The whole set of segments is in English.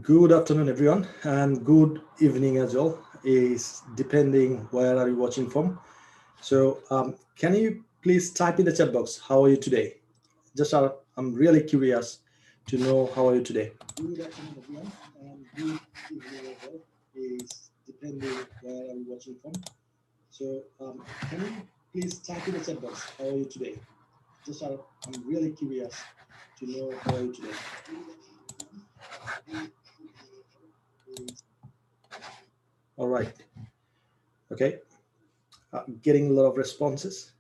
Good afternoon, everyone, and good evening as well. Is depending where are you watching from. So, can you please type in the chat box? How are you today? I'm really curious to know how are you today. Good afternoon, everyone, and good evening as well. Is depending where are you watching from. So, can you please type in the chat box? How are you today? I'm really curious to know how are you today. All right. Okay. Getting a lot of responses.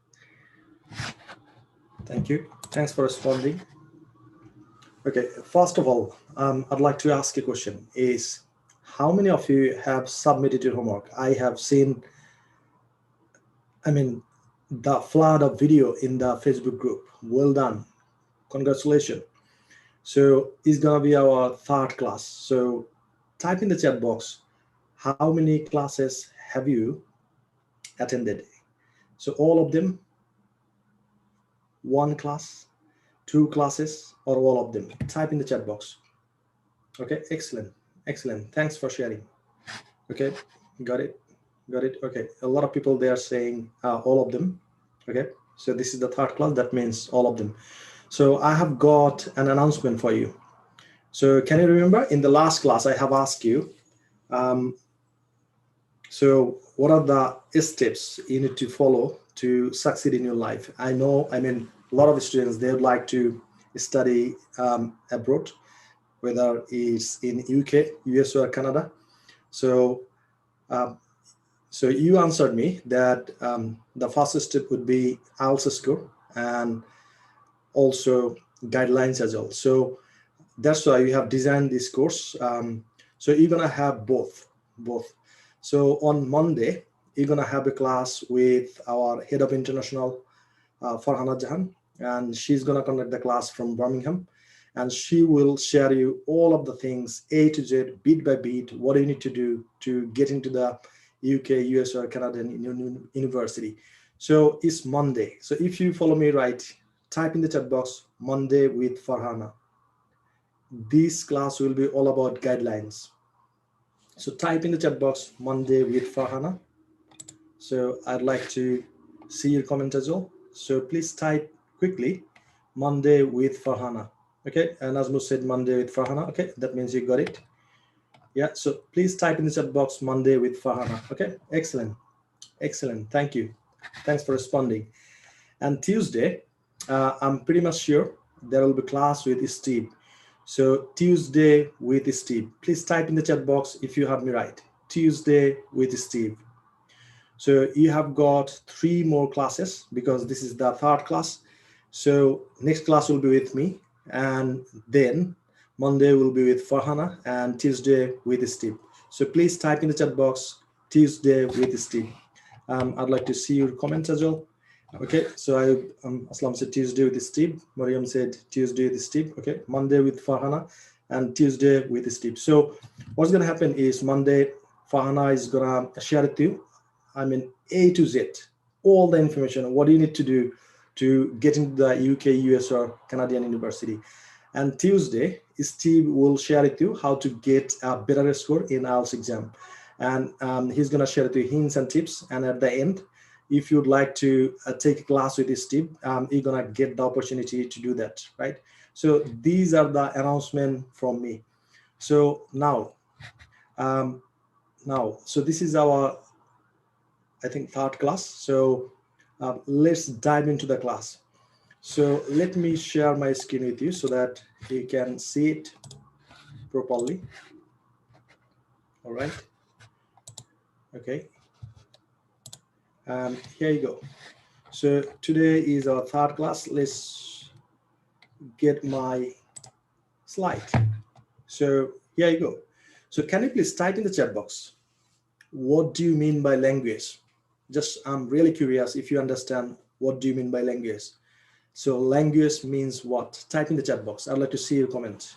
Thank you. Thanks for responding. Okay, first of all, I'd like to ask a question is how many of you have submitted your homework? I have seen, the flood of video in the Facebook group. Well done. Congratulations. So it's gonna be our third class. So type in the chat box, how many classes have you attended? So all of them, one class, two classes, or all of them? Type in the chat box. Okay, excellent. Excellent. Thanks for sharing. Okay, got it. Got it. Okay, a lot of people they are saying all of them. Okay, so this is the third class. That means all of them. So I have got an announcement for you. So can you remember in the last class I have asked you, so what are the steps you need to follow to succeed in your life? I know, a lot of students, they would like to study abroad, whether it's in UK, US, or Canada. So, so you answered me that the first step would be IELTS score and also guidelines as well. So that's why we have designed this course. So you're gonna have both. So on Monday, you're gonna have a class with our head of international, Farhana Jahan, and she's gonna conduct the class from Birmingham, and she will share you all of the things A to Z, bit by bit, what do you need to do to get into the UK, US, or Canadian university. So it's Monday. So if you follow me right, type in the chat box Monday with Farhana. This class will be all about guidelines. So type in the chat box Monday with Farhana. So I'd like to see your comment as well. So please type quickly Monday with Farhana. Okay, and Asmus said Monday with Farhana. Okay, that means you got it. Yeah, so please type in the chat box Monday with Farhana. Okay, excellent. Excellent. Thank you. Thanks for responding. And Tuesday, I'm pretty much sure there will be class with Steve. So Tuesday with Steve. Please type in the chat box if you have me right. Tuesday with Steve. So you have got 3 more classes because this is the third class. So next class will be with me, and then Monday will be with Farhana, and Tuesday with Steve. So please type in the chat box Tuesday with Steve. I'd like to see your comments as well. Okay, so Aslam said Tuesday with Steve. Mariam said Tuesday with Steve. Okay, Monday with Farhana and Tuesday with Steve. So what's going to happen is Monday, Farhana is going to share it to you. A to Z, all the information, what do you need to do to get into the UK, US, or Canadian university. And Tuesday, Steve will share it to you how to get a better score in IELTS exam. And he's going to share it to you hints and tips. And at the end, if you'd like to take a class with Steve, you're going to get the opportunity to do that, right? So these are the announcements from me. So now, so this is our, I think, third class. So let's dive into the class. So let me share my screen with you so that you can see it properly. All right. Okay. Here you go. So today is our third class. Let's get my slide. So here you go. So can you please type in the chat box? What do you mean by language? Just, I'm really curious if you understand what do you mean by language. So language means what? Type in the chat box. I'd like to see your comment.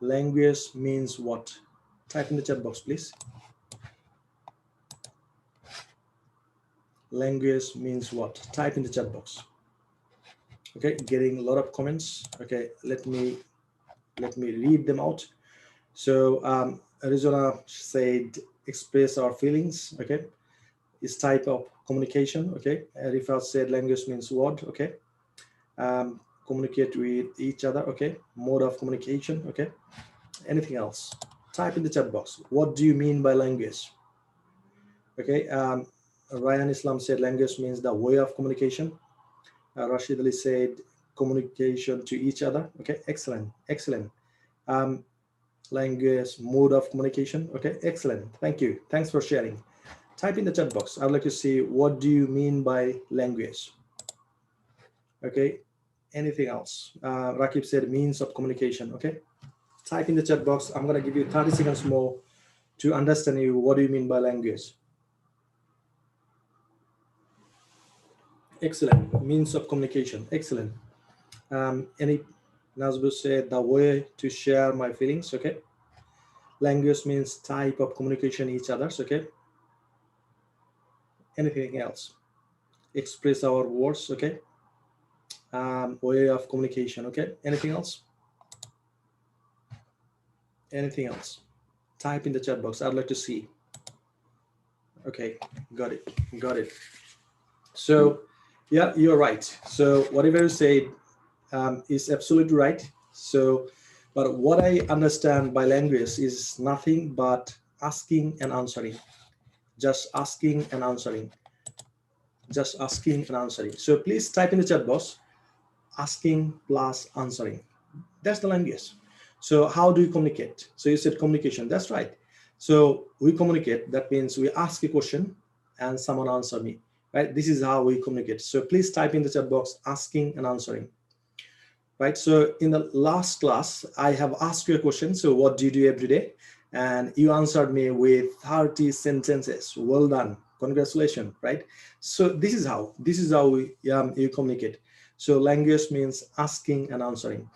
Language means what? Type in the chat box, please. Language means what? Type in the chat box. Okay, getting a lot of comments. Okay, let me read them out. So Arizona said express our feelings. Okay, is type of communication. Okay, Rifat said language means word. Okay, communicate with each other. Okay, mode of communication. Okay, anything else? Type in the chat box. What do you mean by language? Okay, Ryan Islam said language means the way of communication. Rashid Ali said communication to each other. Okay, excellent, excellent. Language, mode of communication. Okay, excellent. Thank you. Thanks for sharing. Type in the chat box. I'd like to see what do you mean by language. Okay, anything else? Rakib said means of communication. Okay, type in the chat box. I'm going to give you 30 seconds more to understand you what do you mean by language. Excellent. Means of communication. Excellent. Any Nazbu said the way to share my feelings. Okay, language means type of communication each other's. Okay, anything else? Express our words. Okay, way of communication. Okay, anything else? Anything else? Type in the chat box. I'd like to see. Okay, got it, got it. So yeah, you're right. So whatever you said is absolutely right. So but what I understand by language is nothing but asking and answering, just asking and answering, just asking and answering. So please type in the chat box, asking plus answering. That's the language. So how do you communicate? So you said communication. That's right. So we communicate. That means we ask a question and someone answer me. Right? This is how we communicate. So please type in the chat box, asking and answering. Right? So in the last class, I have asked you a question. So what do you do every day? And you answered me with 30 sentences. Well done. Congratulations. Right? So this is how you communicate. So language means asking and answering.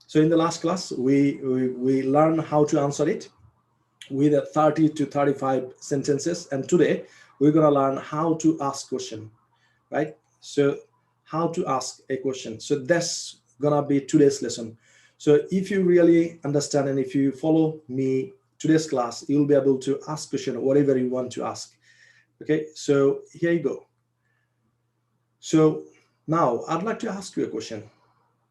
So in the last class, we learned how to answer it with 30 to 35 sentences. And today, we're going to learn how to ask question, right? So how to ask a question. So that's going to be today's lesson. So if you really understand and if you follow me today's class, you'll be able to ask question whatever you want to ask. Okay, so here you go. So now I'd like to ask you a question.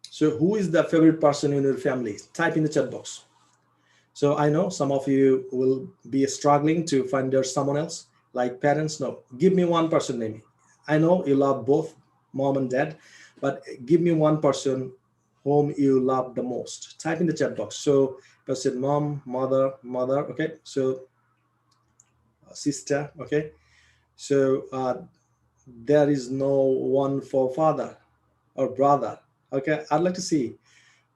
So who is the favorite person in your family? Type in the chat box. So I know some of you will be struggling to find there's someone else, like parents. No, give me one person name. I know you love both mom and dad, but give me one person whom you love the most. Type in the chat box. So I said mom, mother, okay. So sister, okay. So there is no one for father or brother. Okay, I'd like to see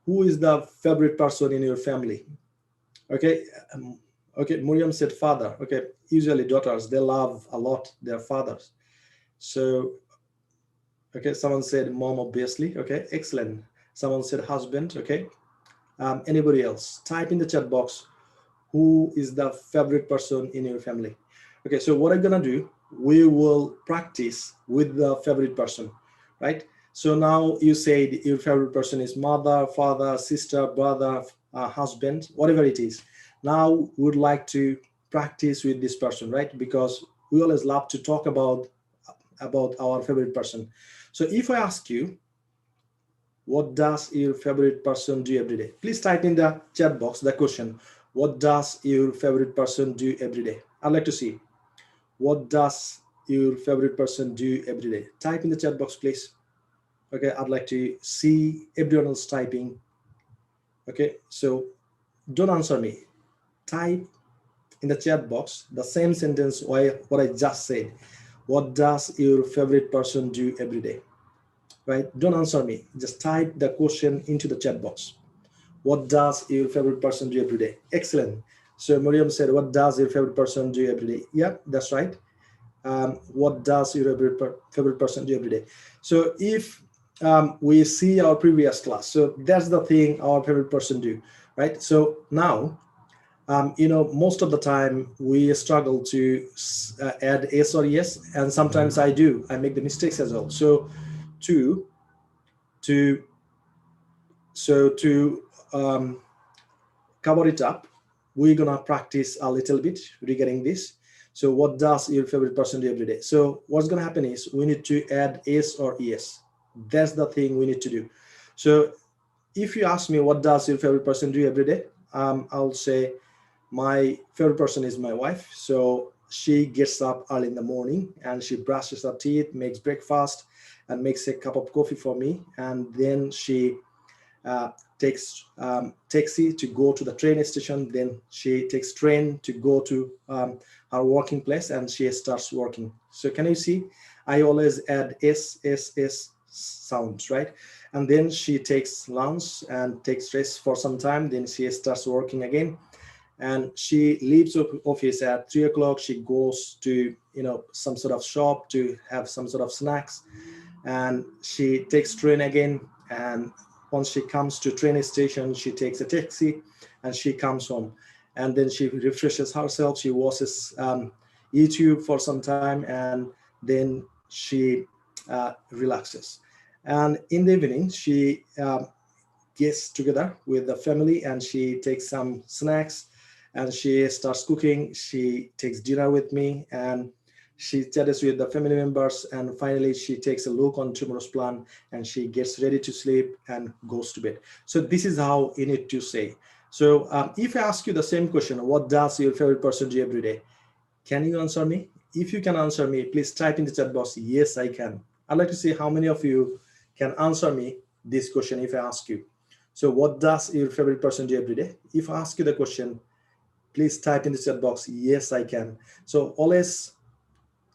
who is the favorite person in your family. Okay, okay. Muriam said father. Okay, usually daughters, they love a lot their fathers. So okay, someone said mom, obviously. Okay, excellent. Someone said husband. Okay, anybody else? Type in the chat box who is the favorite person in your family. Okay, so what I'm gonna do, we will practice with the favorite person, right? So now you said your favorite person is mother, father, sister, brother, husband, whatever it is. Now we would like to practice with this person, right? Because we always love to talk about our favorite person. So if I ask you, what does your favorite person do every day? Please type in the chat box the question. What does your favorite person do every day? I'd like to see. What does your favorite person do every day? Type in the chat box, please. Okay, I'd like to see everyone else typing. Okay, so don't answer me. Type in the chat box the same sentence what I just said. What does your favorite person do every day? Right? Don't answer me. Just type the question into the chat box. What does your favorite person do every day? Excellent. So Miriam said, what does your favorite person do every day? Yeah, that's right. What does your favorite person do every day? So if we see our previous class, so that's the thing our favorite person do, right? So now, most of the time we struggle to add S or yes, and sometimes I make the mistakes as well. So to cover it up, we're gonna practice a little bit regarding this. So what does your favorite person do every day? So what's gonna happen is we need to add S or ES. That's the thing we need to do. So if you ask me what does your favorite person do every day, I'll say my favorite person is my wife. So she gets up early in the morning and she brushes her teeth, makes breakfast, and makes a cup of coffee for me. And then she takes taxi to go to the train station. Then she takes train to go to her working place, and she starts working. So can you see? I always add S sounds, right? And then she takes lunch and takes rest for some time. Then she starts working again, and she leaves office at 3 o'clock. She goes to some sort of shop to have some sort of snacks, and she takes train again. And once she comes to train station, she takes a taxi and she comes home, and then she refreshes herself. She watches YouTube for some time, and then she relaxes. And in the evening, she gets together with the family and she takes some snacks and she starts cooking. She takes dinner with me and she chats with the family members, and finally she takes a look on tomorrow's plan and she gets ready to sleep and goes to bed. So this is how you need to say. So if I ask you the same question, what does your favorite person do every day? Can you answer me? If you can answer me, please type in the chat box, yes, I can. I'd like to see how many of you can answer me this question if I ask you. So what does your favorite person do every day? If I ask you the question, please type in the chat box, yes, I can. So always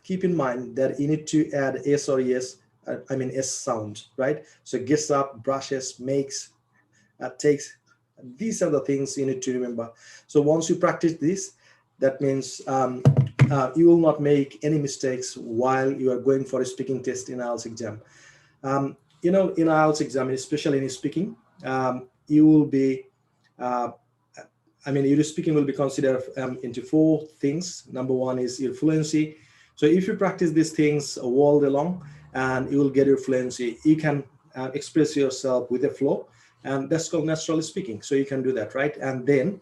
keep in mind that you need to add S or ES, S sound, right? So gets up, brushes, makes, takes. These are the things you need to remember. So once you practice this, that means you will not make any mistakes while you are going for a speaking test in IELTS exam. In IELTS exam, especially in speaking, you will be, your speaking will be considered into four things. Number one is your fluency. So if you practice these things all day long, and you will get your fluency, you can express yourself with a flow, and that's called natural speaking. So you can do that, right? And then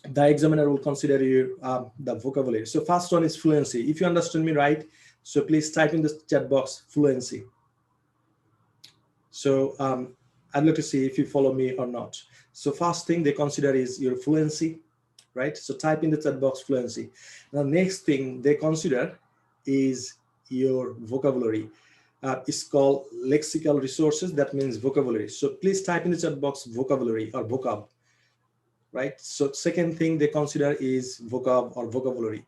the examiner will consider you the vocabulary. So first one is fluency. If you understand me right, so please type in the chat box fluency. So I'd like to see if you follow me or not. So first thing they consider is your fluency, right? So type in the chat box fluency. The next thing they consider is your vocabulary. It's called Lexical Resources. That means vocabulary. So please type in the chat box vocabulary or vocab, right? So second thing they consider is vocab or vocabulary,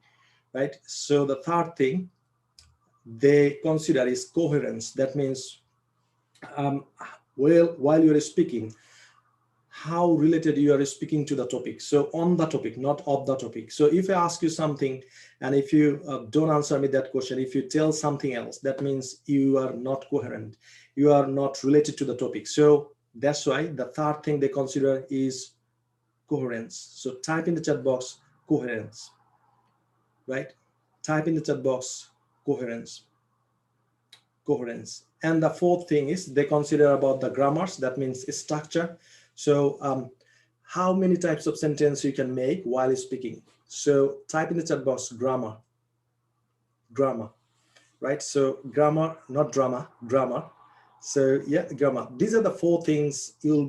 right? So the third thing they consider is coherence. That means while you're speaking, how related you are speaking to the topic. So on the topic, not of the topic. So if I ask you something and if you don't answer me that question, if you tell something else, that means you are not coherent. You are not related to the topic. So that's why the third thing they consider is coherence. So type in the chat box coherence, right? Type in the chat box coherence. And the fourth thing is they consider about the grammars. That means structure. So how many types of sentence you can make while speaking. So type in the chat box grammar, right? So grammar, not drama, grammar. So yeah, grammar. These are the four things you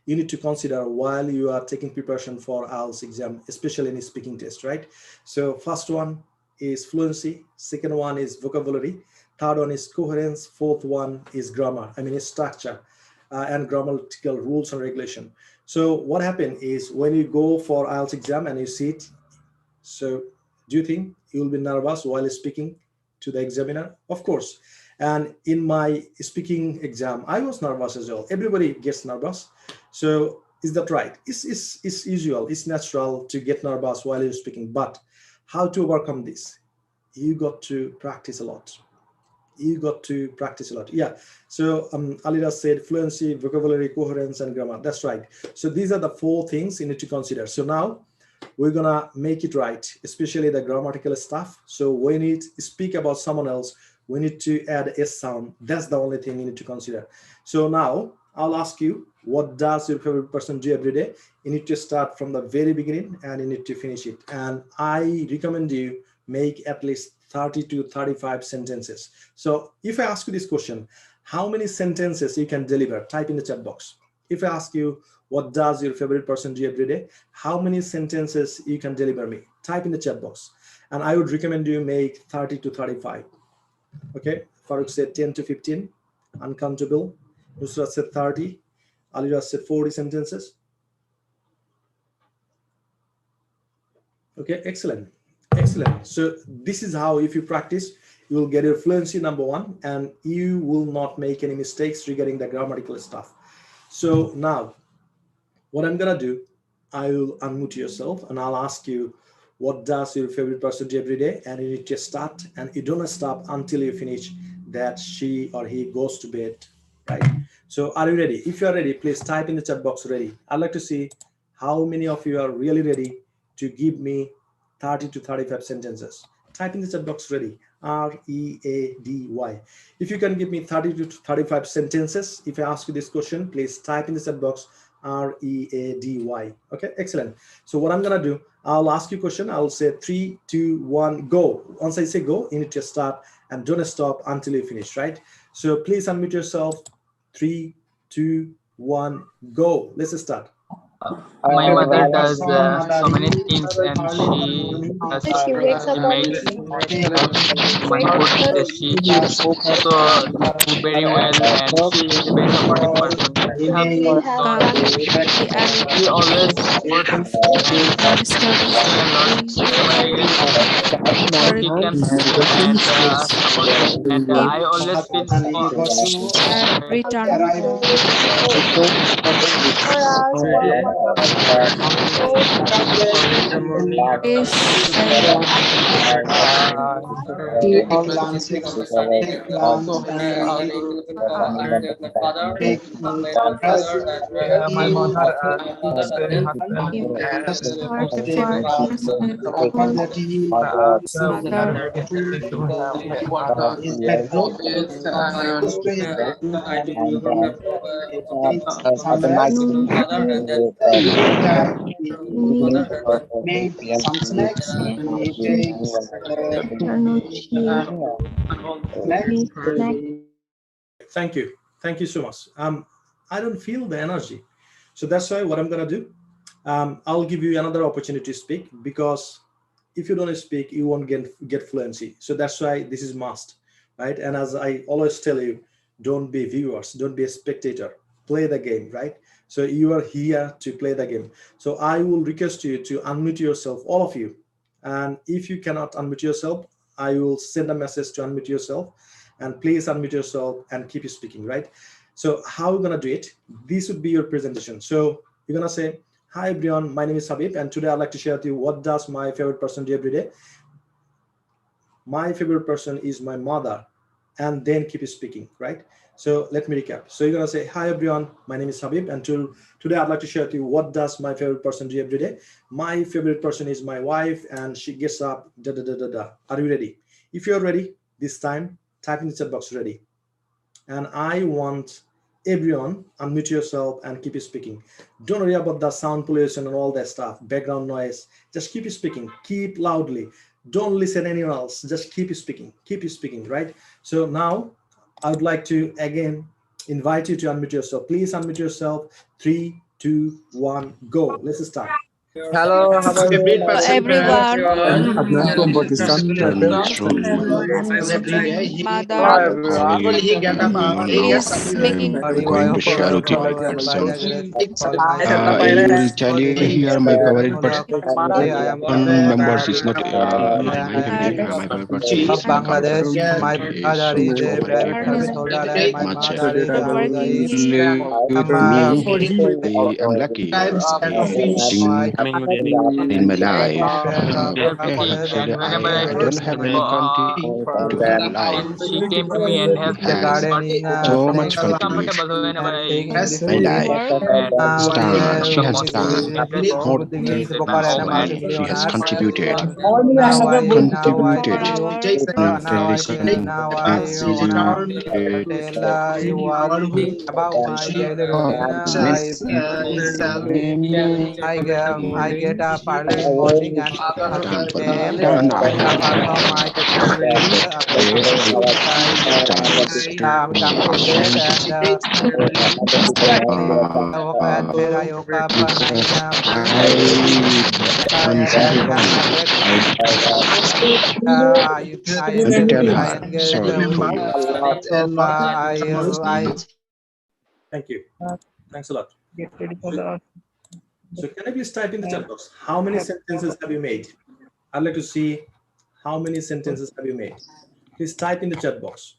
need to consider while you are taking preparation for IELTS exam, especially in a speaking test, right? So first one is fluency, second one is vocabulary, third one is coherence, fourth one is grammar, structure and grammatical rules and regulation. So what happened is when you go for IELTS exam and you sit, so do you think you will be nervous while speaking to the examiner? Of course. And in my speaking exam, I was nervous as well. Everybody gets nervous. So is that right? It's usual, it's natural to get nervous while you're speaking, but how to overcome this? You got to practice a lot. Yeah. So Alida said fluency, vocabulary, coherence, and grammar. That's right. So these are the four things you need to consider. So now we're gonna make it right, especially the grammatical stuff. So when you speak about someone else, we need to add S sound. That's the only thing you need to consider. So now I'll ask you, what does your favorite person do every day, you need to start from the very beginning and you need to finish it. And I recommend you make at least 30 to 35 sentences. So if I ask you this question, how many sentences you can deliver, type in the chat box. If I ask you, what does your favorite person do every day, how many sentences you can deliver me, type in the chat box. And I would recommend you make 30 to 35. Okay, Farooq said 10 to 15, uncountable. Nusrat said 30. Alira said 40 sentences. Okay, excellent. Excellent. So this is how, if you practice, you will get your fluency, number one, and you will not make any mistakes regarding the grammatical stuff. So now, what I'm gonna do, I will unmute yourself and I'll ask you, what does your favorite person do every day? And you need to start, and you don't stop until you finish that she or he goes to bed, right? So are you ready? If you are ready, please type in the chat box ready. I'd like to see how many of you are really ready to give me 30 to 35 sentences. Type in the chat box ready, R-E-A-D-Y. If you can give me 30 to 35 sentences, if I ask you this question, please type in the chat box R-E-A-D-Y. Okay, excellent. So what I'm gonna do, I'll ask you a question. I'll say 3, 2, 1, go. Once I say go, you need to start and don't stop until you finish, right? So please unmute yourself. 3, 2, 1, go. Let's start. My mother does so many things, and She wakes up early. she makes my food. She also do very well, and she is a very supportive person. We have We have so family and she always supports me and teaches me a lot. So I guess she can help and support me, and I always feel so return home for us for is take lunch, take lunch, take rest, my eat, mother cooks very hard and open the TV, is that growth, straight, some rest, later he make some snacks, he takes snacks. Thank you. Thank you so much. I don't feel the energy. So that's why what I'm going to do, I'll give you another opportunity to speak, because if you don't speak, you won't get fluency. So that's why this is must, right? And as I always tell you, don't be viewers, don't be a spectator, play the game, right? So you are here to play the game. So I will request you to unmute yourself, all of you. And if you cannot unmute yourself, I will send a message to unmute yourself, and please unmute yourself and keep speaking, right? So how we're gonna do it, this would be your presentation. So you're gonna say, hi everyone, my name is Habib, and today I'd like to share with you what does my favorite person do every day. My favorite person is my mother, and then keep speaking, right? So let me recap. So you're gonna say, hi everyone, my name is Habib, and today I'd like to share with you what does my favorite person do every day. My favorite person is my wife, and she gets up, da da da da da. Are you ready? If you're ready, this time, type in the chat box ready. And I want everyone, unmute yourself and keep speaking. Don't worry about the sound pollution and all that stuff, background noise. Just keep speaking, keep loudly. Don't listen anyone else, just keep speaking, right? So now I would like to again invite you to unmute yourself. Please unmute yourself. 3, 2, 1, go. Let's start. hello, everyone. hello Mother everyone. is making I'm going to share with you my favorite song. I will tell you here my favorite person members is not in my family. My favorite person is in Bangladesh, country. my Country is father so is much a very complicated, happy holder. My much mother is a working live here. with me. I'm lucky. I think in my life. everything, Actually, and whenever I I feel don't have any country to my life. then she came to me and helped me Has but so I much feel contribution comfortable whenever I my life. Work. and This one day time one of she the has most done refreshing more days at my home, and and she has contributed, Morning, I have a book. For contributed, our very done for now. Done. I have Chinese because I done very well. I want to tell her sorry for you. Thank you. Thanks a lot. So can you please type in the chat box? How many sentences have you made? I'd like to see how many sentences have you made. Please type in the chat box.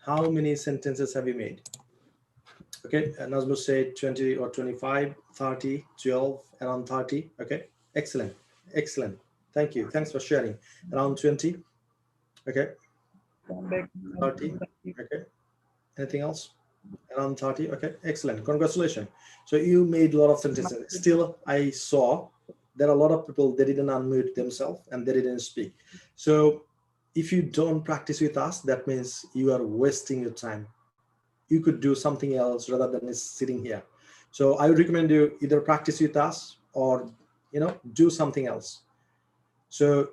How many sentences have you made? Okay, and Nazmu said 20 or 25, 30, 12, around 30. Okay, excellent, excellent. Thank you. Thanks for sharing. Around 20. Okay, 30. Okay, anything else? Around 30. Okay, excellent. Congratulations. So you made a lot of sentences. Still, I saw there are a lot of people, they didn't unmute themselves and they didn't speak. So if you don't practice with us, that means you are wasting your time. You could do something else rather than sitting here. So I would recommend you either practice with us or do something else. So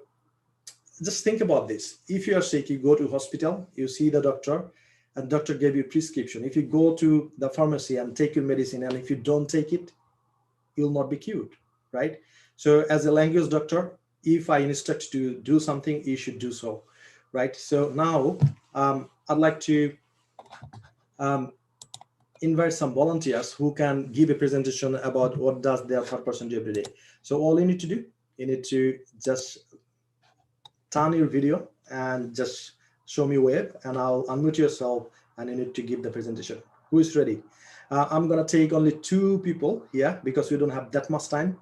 just think about this. If you are sick, you go to hospital, you see the doctor, and doctor gave you prescription. If you go to the pharmacy and take your medicine, and if you don't take it, you'll not be cured, right? So as a language doctor, if I instruct you to do something, you should do so, right? So now I'd like to invite some volunteers who can give a presentation about what does their third person do every day. So all you need to do, you need to just turn your video and just show me wave, and I'll unmute yourself and you need to give the presentation. Who is ready? I'm gonna take only 2 people here because we don't have that much time,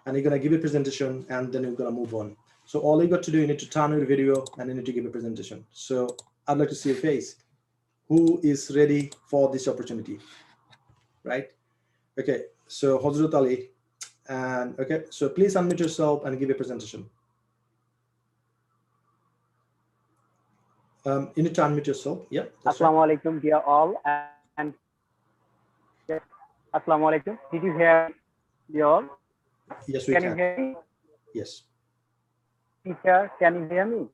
and you're gonna give a presentation and then you're gonna move on. So all you got to do, you need to turn your video and you need to give a presentation. So I'd like to see your face. Who is ready for this opportunity? Right? Okay, so Hazrat Ali, and okay, so please unmute yourself and give a presentation. You need to unmute yourself. Yeah. Assalamu alaikum, dear all, and yes, assalamu alaikum. Did you hear me, dear all? Yes, we can. Can you hear me? Yes. Teacher, can you hear me?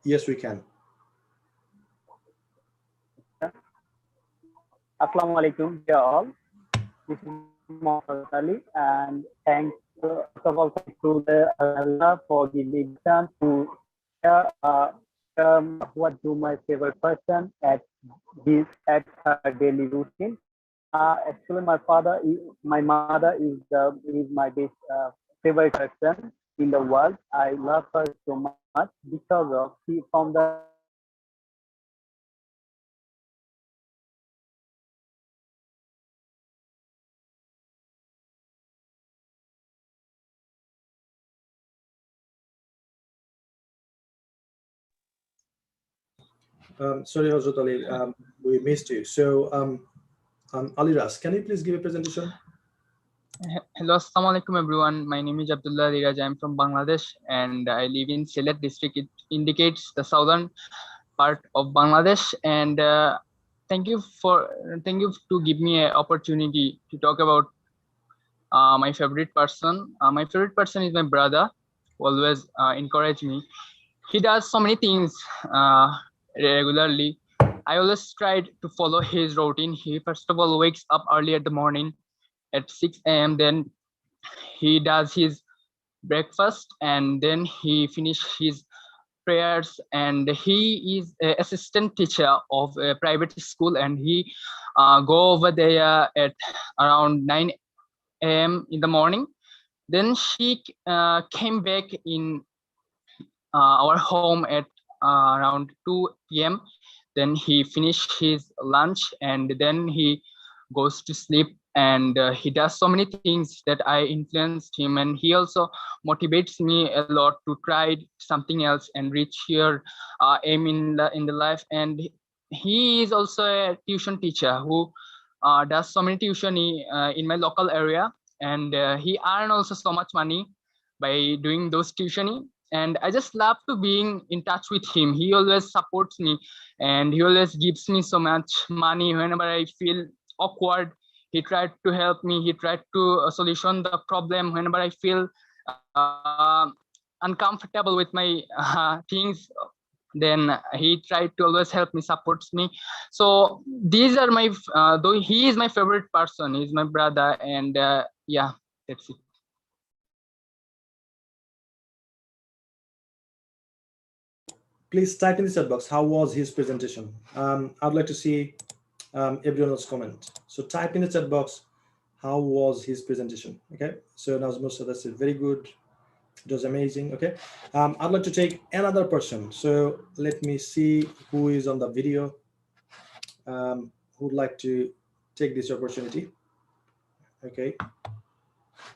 Yes, we can. Assalamu alaikum, dear all. This is Mohammed Ali, and thanks first of all to the Allah for giving me the chance to share what do my favorite person at her daily routine. Actually, my mother is my best favorite person in the world. I love her so much because of she from the Sorry, Hazrat Ali, we missed you. So, Ali Ras, can you please give a presentation? Hello, assalamu alaikum everyone. My name is Abdullah Diraj. I'm from Bangladesh and I live in Sylhet district. It indicates the southern part of Bangladesh. And thank you to give me an opportunity to talk about my favorite person. My favorite person is my brother, who always encourage me. He does so many things regularly. I always tried to follow his routine. He first of all wakes up early at the morning at 6 a.m. Then he does his breakfast and then he finishes his prayers, and he is an assistant teacher of a private school, and he go over there at around 9 a.m. in the morning. Then she came back in our home at around 2 p.m. Then he finished his lunch and then he goes to sleep and he does so many things that I influenced him, and he also motivates me a lot to try something else and reach your aim in the life. And he is also a tuition teacher who does so many tuition in my local area, and he earn also so much money by doing those tuition. And I just love to being in touch with him. He always supports me, and he always gives me so much money whenever I feel awkward. He tried to help me. He tried to solution the problem whenever I feel uncomfortable with my things. Then he tried to always help me, supports me. So these are my though he is my favorite person. He's my brother, and yeah, that's it. Please type in the chat box, how was his presentation? I'd like to see everyone else's comment. So type in the chat box, how was his presentation? Okay, so Nazmur, so that's it. Very good. It was amazing. Okay, I'd like to take another person. So let me see who is on the video, who'd like to take this opportunity. Okay.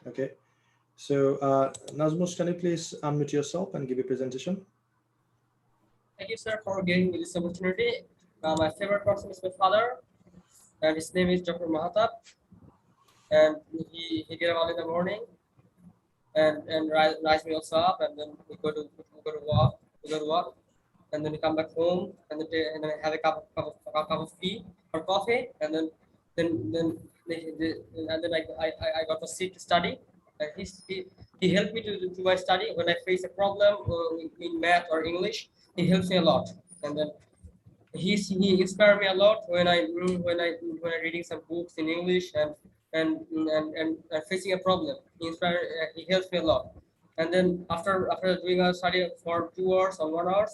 Okay. So Nazmus, can you please unmute yourself and give a presentation? Thank you, sir, for giving me this opportunity. My favorite person is my father, and his name is Dr. Mahatab. And he get up in the morning and rise me also up, and then we go to walk, and then we come back home, and then have a cup of tea or coffee, and then I got to sit to study. And he helped me to my study when I face a problem in math or English. He helps me a lot, and then he inspired me a lot when I reading some books in English and facing a problem. He helps me a lot. And then after doing a study for 2 hours or 1 hour,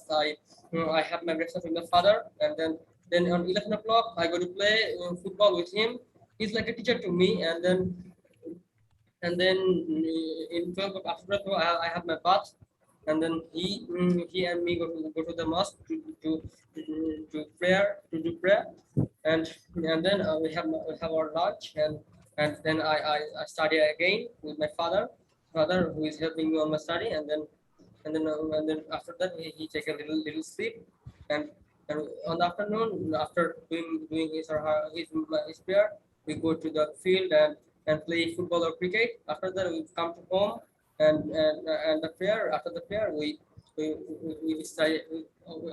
I have my breakfast with my father, and then on 11 o'clock I go to play football with him. He's like a teacher to me, and then in 12 after 12 I have my bath, and then he and me go to the mosque to do prayer, and then we have our lunch, and then I study again with my father who is helping me on my study, and then after that he take a little sleep, and on the afternoon, after doing his or her his prayer, we go to the field and play football or cricket. After that we come to home, and the prayer, after the prayer we study.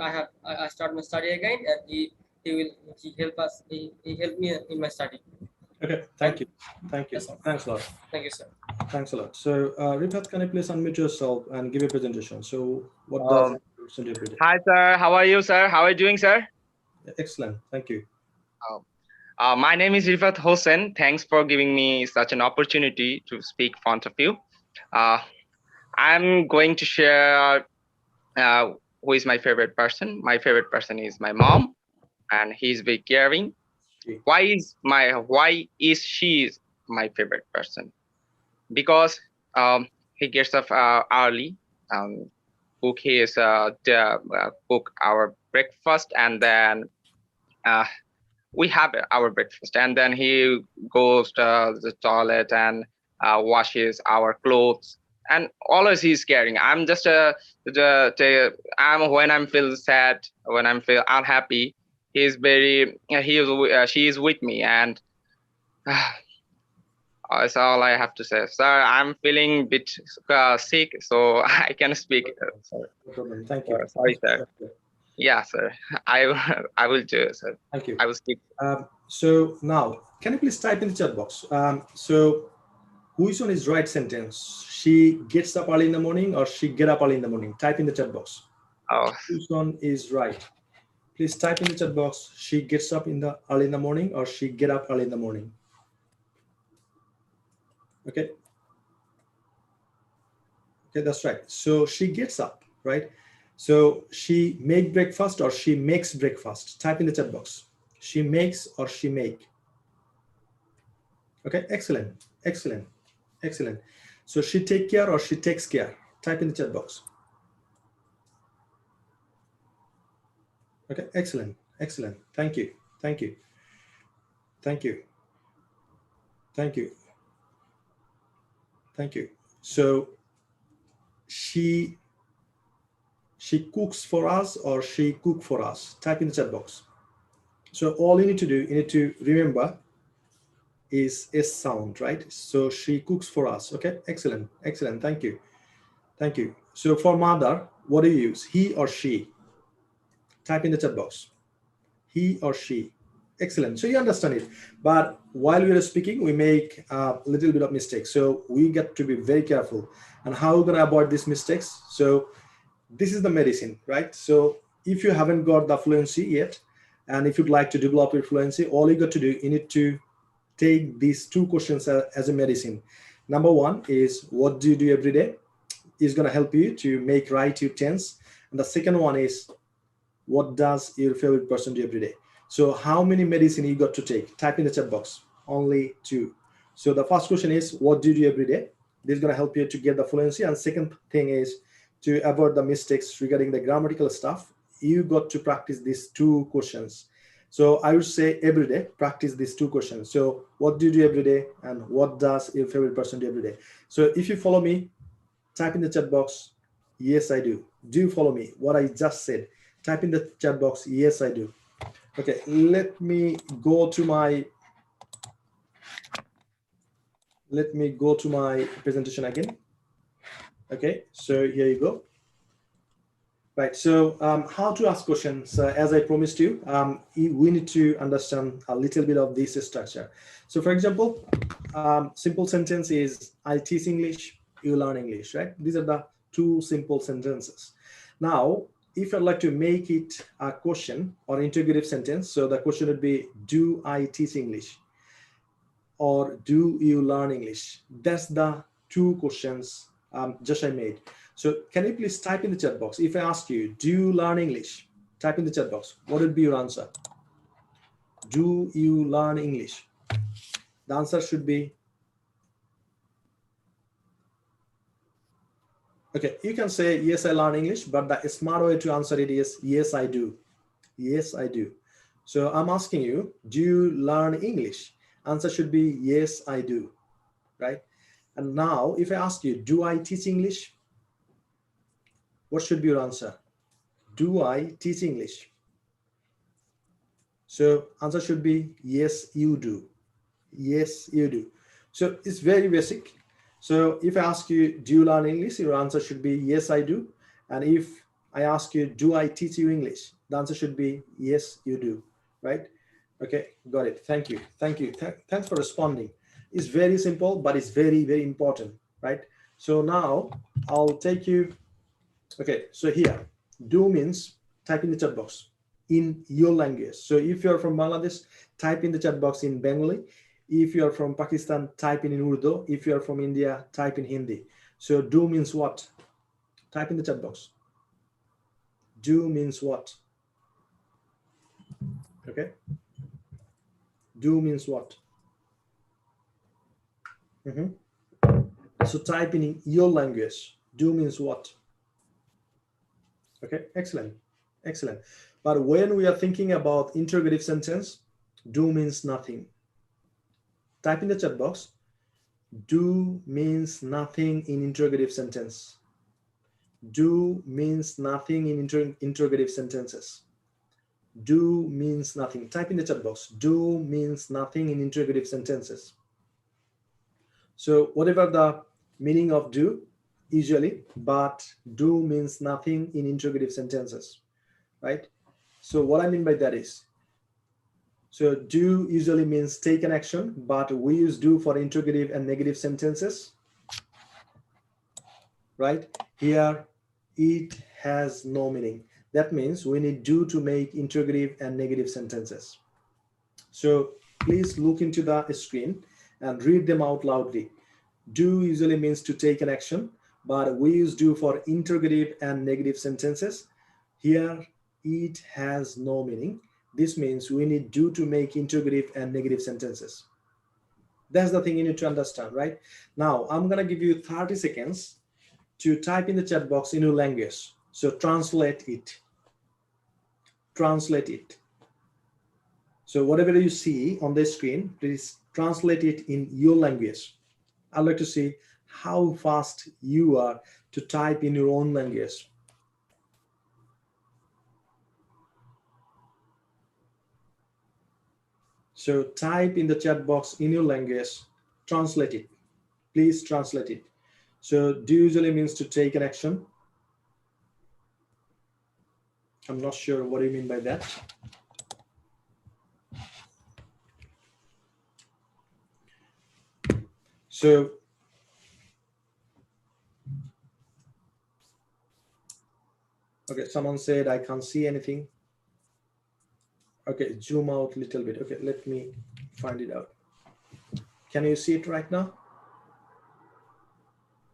I start my study again, and he help me in my study. Okay, thank you. Yes, thanks a lot. Thank you, sir. Thanks a lot. So Rifat, can you please unmute yourself and give a presentation? So what does Hi, sir. How are you, sir? How are you doing, sir? Excellent. Thank you. My name is Rifat Hossain. Thanks for giving me such an opportunity to speak in front of you. I'm going to share who is my favorite person. My favorite person is my mom, and he's very caring. Why is she my favorite person? Because he gets up early, cook our breakfast, and then we have our breakfast, and then he goes to the toilet and washes our clothes, and always he's caring. I'm just when I'm feel sad, when I'm feel unhappy, she is with me, and that's all I have to say, sir. I'm feeling a bit sick, so I can speak. No problem. Thank you. Sorry, sir. Yeah, sir. I will do it, sir. Thank you. I will speak. So now, can you please type in the chat box? So who is on his right sentence? She gets up early in the morning, or she get up early in the morning? Type in the chat box. Whose one is right? Please type in the chat box. She gets up early in the morning, or she get up early in the morning? Okay. Okay, that's right. So she gets up, right? So she make breakfast or she makes breakfast. Type in the chat box. She makes or she make. Okay, excellent, excellent, excellent. So she take care or she takes care. Type in the chat box. Okay, excellent, excellent. Thank you, thank you, thank you. Thank you. Thank you. So she cooks for us or she cook for us. Type in the chat box. So all you need to do, you need to remember is S sound, right? So she cooks for us. Okay, excellent, excellent. Thank you. Thank you. So for mother, what do you use? He or she? Type in the chat box. He or she. Excellent. So you understand it. But while we are speaking, we make a little bit of mistakes. So we get to be very careful. And how we're going to avoid these mistakes? So this is the medicine, right? So if you haven't got the fluency yet, and if you'd like to develop your fluency, all you got to do, you need to take these two questions as a medicine. Number one is, what do you do every day? Is going to help you to make right your tense. And the second one is, what does your favorite person do every day? So how many medicine you got to take? Type in the chat box. Only 2. So the first question is, what do you do every day? This is going to help you to get the fluency. And second thing is, to avoid the mistakes regarding the grammatical stuff, you got to practice these 2 questions. So I would say every day, practice these 2 questions. So what do you do every day? And what does your favorite person do every day? So if you follow me, type in the chat box, yes, I do. Do you follow me? What I just said. Type in the chat box, yes, I do. Okay, let me go to my presentation again. Okay, so here you go. Right, so how to ask questions? As I promised you, we need to understand a little bit of this structure. So for example, simple sentence is, I teach English, you learn English, right? These are the 2 simple sentences. Now, if I'd like to make it a question or integrative sentence, so the question would be, do I teach English? Or do you learn English? That's the 2 questions just I made. So can you please type in the chat box? If I ask you, do you learn English? Type in the chat box. What would be your answer? Do you learn English? The answer should be, okay, you can say, yes, I learn English, but the smart way to answer it is, yes, I do. Yes, I do. So I'm asking you, do you learn English? Answer should be, yes, I do, right? And now if I ask you, do I teach English? What should be your answer? Do I teach English? So answer should be, yes, you do. Yes, you do. So it's very basic. So if I ask you, do you learn English? Your answer should be, yes, I do. And if I ask you, do I teach you English? The answer should be, yes, you do, right? Okay, got it. Thank you. Thank you. Thanks for responding. It's very simple, but it's very, very important, right? So now I'll take you. Okay, so here, do means, type in the chat box in your language. So if you're from Bangladesh, type in the chat box in Bengali. If you're from Pakistan, type in Urdu. If you're from India, type in Hindi. So do means what? Type in the chat box. Do means what? Okay. Do means what? So type in your language. Do means what? Okay, excellent, excellent. But when we are thinking about integrative sentence, do means nothing. Type in the chat box, do means nothing in integrative sentence. Do means nothing in integrative sentences. Do means nothing. Type in the chat box, do means nothing in integrative sentences. So whatever the meaning of do, usually, but do means nothing in integrative sentences, right? So what I mean by that is, so do usually means take an action, but we use do for integrative and negative sentences, right? Here, it has no meaning. That means we need do to make integrative and negative sentences. So please look into the screen and read them out loudly. Do usually means to take an action, but we use do for integrative and negative sentences. Here, it has no meaning. This means we need do to make integrative and negative sentences. That's the thing you need to understand, right? Now, I'm going to give you 30 seconds to type in the chat box in your language. So translate it. Translate it. So whatever you see on the screen, please translate it in your language. I'd like to see how fast you are to type in your own language. So type in the chat box in your language, translate it. Please translate it. So do usually means to take an action. I'm not sure what do you mean by that. So okay, someone said I can't see anything. Okay, zoom out a little bit. Okay, let me find it out. Can you see it right now?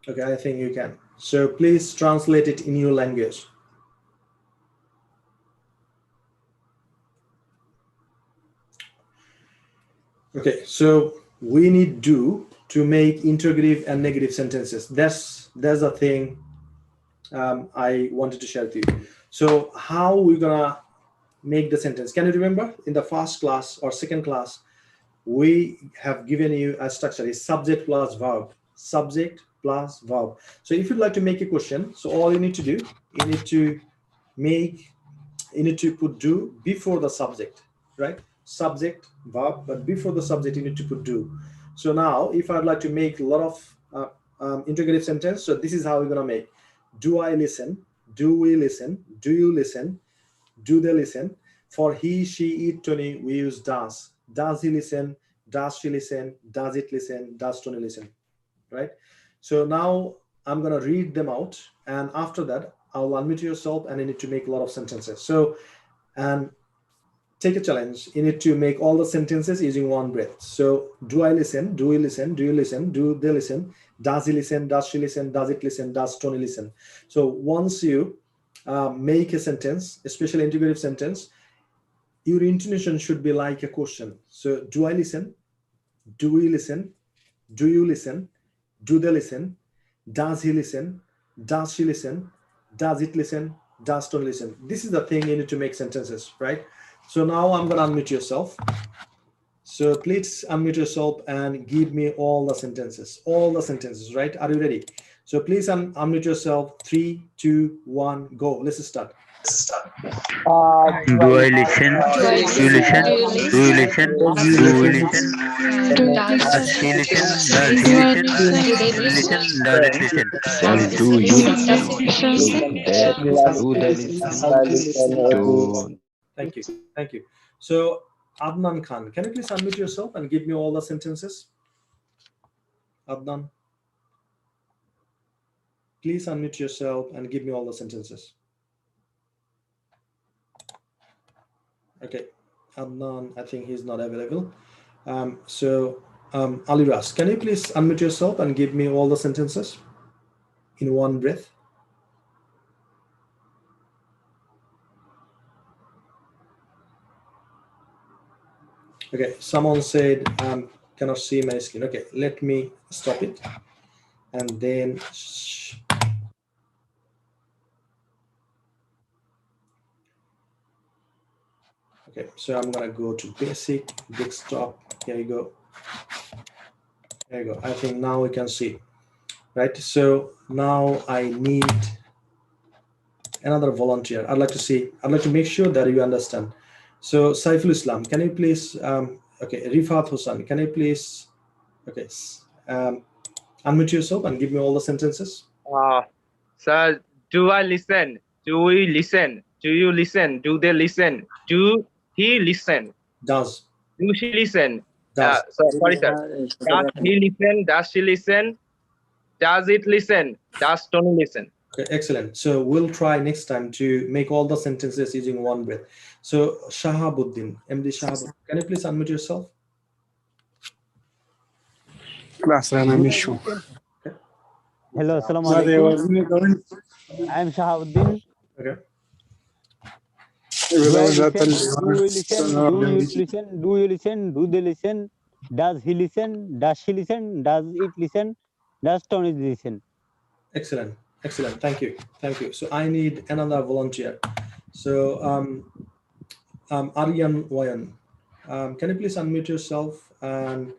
Okay, I think you can. So please translate it in your language. Okay, so we need do to make integrative and negative sentences. That's the thing I wanted to share with you. So how we're gonna make the sentence? Can you remember in the first class or second class, we have given you a structure is subject plus verb, subject plus verb. So if you'd like to make a question, so all you need to do, you need to put do before the subject, right? Subject, verb, but before the subject, you need to put do. So now if I'd like to make a lot of integrative sentence, so this is how we're gonna make. Do I listen? Do we listen? Do you listen? Do they listen? For he, she, it, Tony, we use does. Does he listen? Does she listen? Does it listen? Does Tony listen? Right? So now I'm going to read them out. And after that, I'll unmute yourself and you need to make a lot of sentences. So, and take a challenge. You need to make all the sentences using one breath. So, do I listen? Do we listen? Do you listen? Do they listen? Does he listen? Does she listen? Does it listen? Does Tony listen? So once you make a sentence, especially integrative sentence, your intonation should be like a question. So do I listen? Do we listen? Do you listen? Do they listen? Does he listen? Does she listen? Does it listen? Does Tony listen? This is the thing you need to make sentences, right? So now I'm going to unmute yourself. So please unmute yourself and give me all the sentences, right? Are you ready? So please unmute yourself. 3, 2, 1, go. Let's start. Do I listen? Do you listen? Do you listen? Do we listen? Does she listen? Does he listen? Do they listen? Does it listen? Well, do you listen? Do they listen? Do Thank you. Thank you. So Adnan Khan, can you please unmute yourself and give me all the sentences? Adnan, please unmute yourself and give me all the sentences. Okay, Adnan, I think he's not available. Ali Ras, can you please unmute yourself and give me all the sentences in one breath? Okay, someone said cannot see my screen. Okay, let me stop it and then okay, so I'm gonna go to basic desktop. Here you go. There you go. I think now we can see, right? So now I need another volunteer. I'd like to make sure that you understand. So Saiful Islam, can you please, okay, Rifat Hussain, can you please, okay, unmute yourself and give me all the sentences. Sir, do I listen? Do we listen? Do you listen? Do they listen? Do he listen? Does. Do she listen? Does. Sorry, sir. Does he listen? Does she listen? Does it listen? Does Tony listen? Okay, excellent. So we'll try next time to make all the sentences using one breath. So Shahabuddin, MD Shahabuddin, can you please unmute yourself? Class, I'm issue. Hello, assalamu alaikum. I am Shahabuddin. Okay. Do I listen? Do we listen? Do you listen? Do you listen? Do they listen? Does he listen? Does she listen? Does it listen? Does Tony listen? Excellent. Excellent. Thank you. Thank you. So I need another volunteer. So Aryan Wayan, can you please unmute yourself and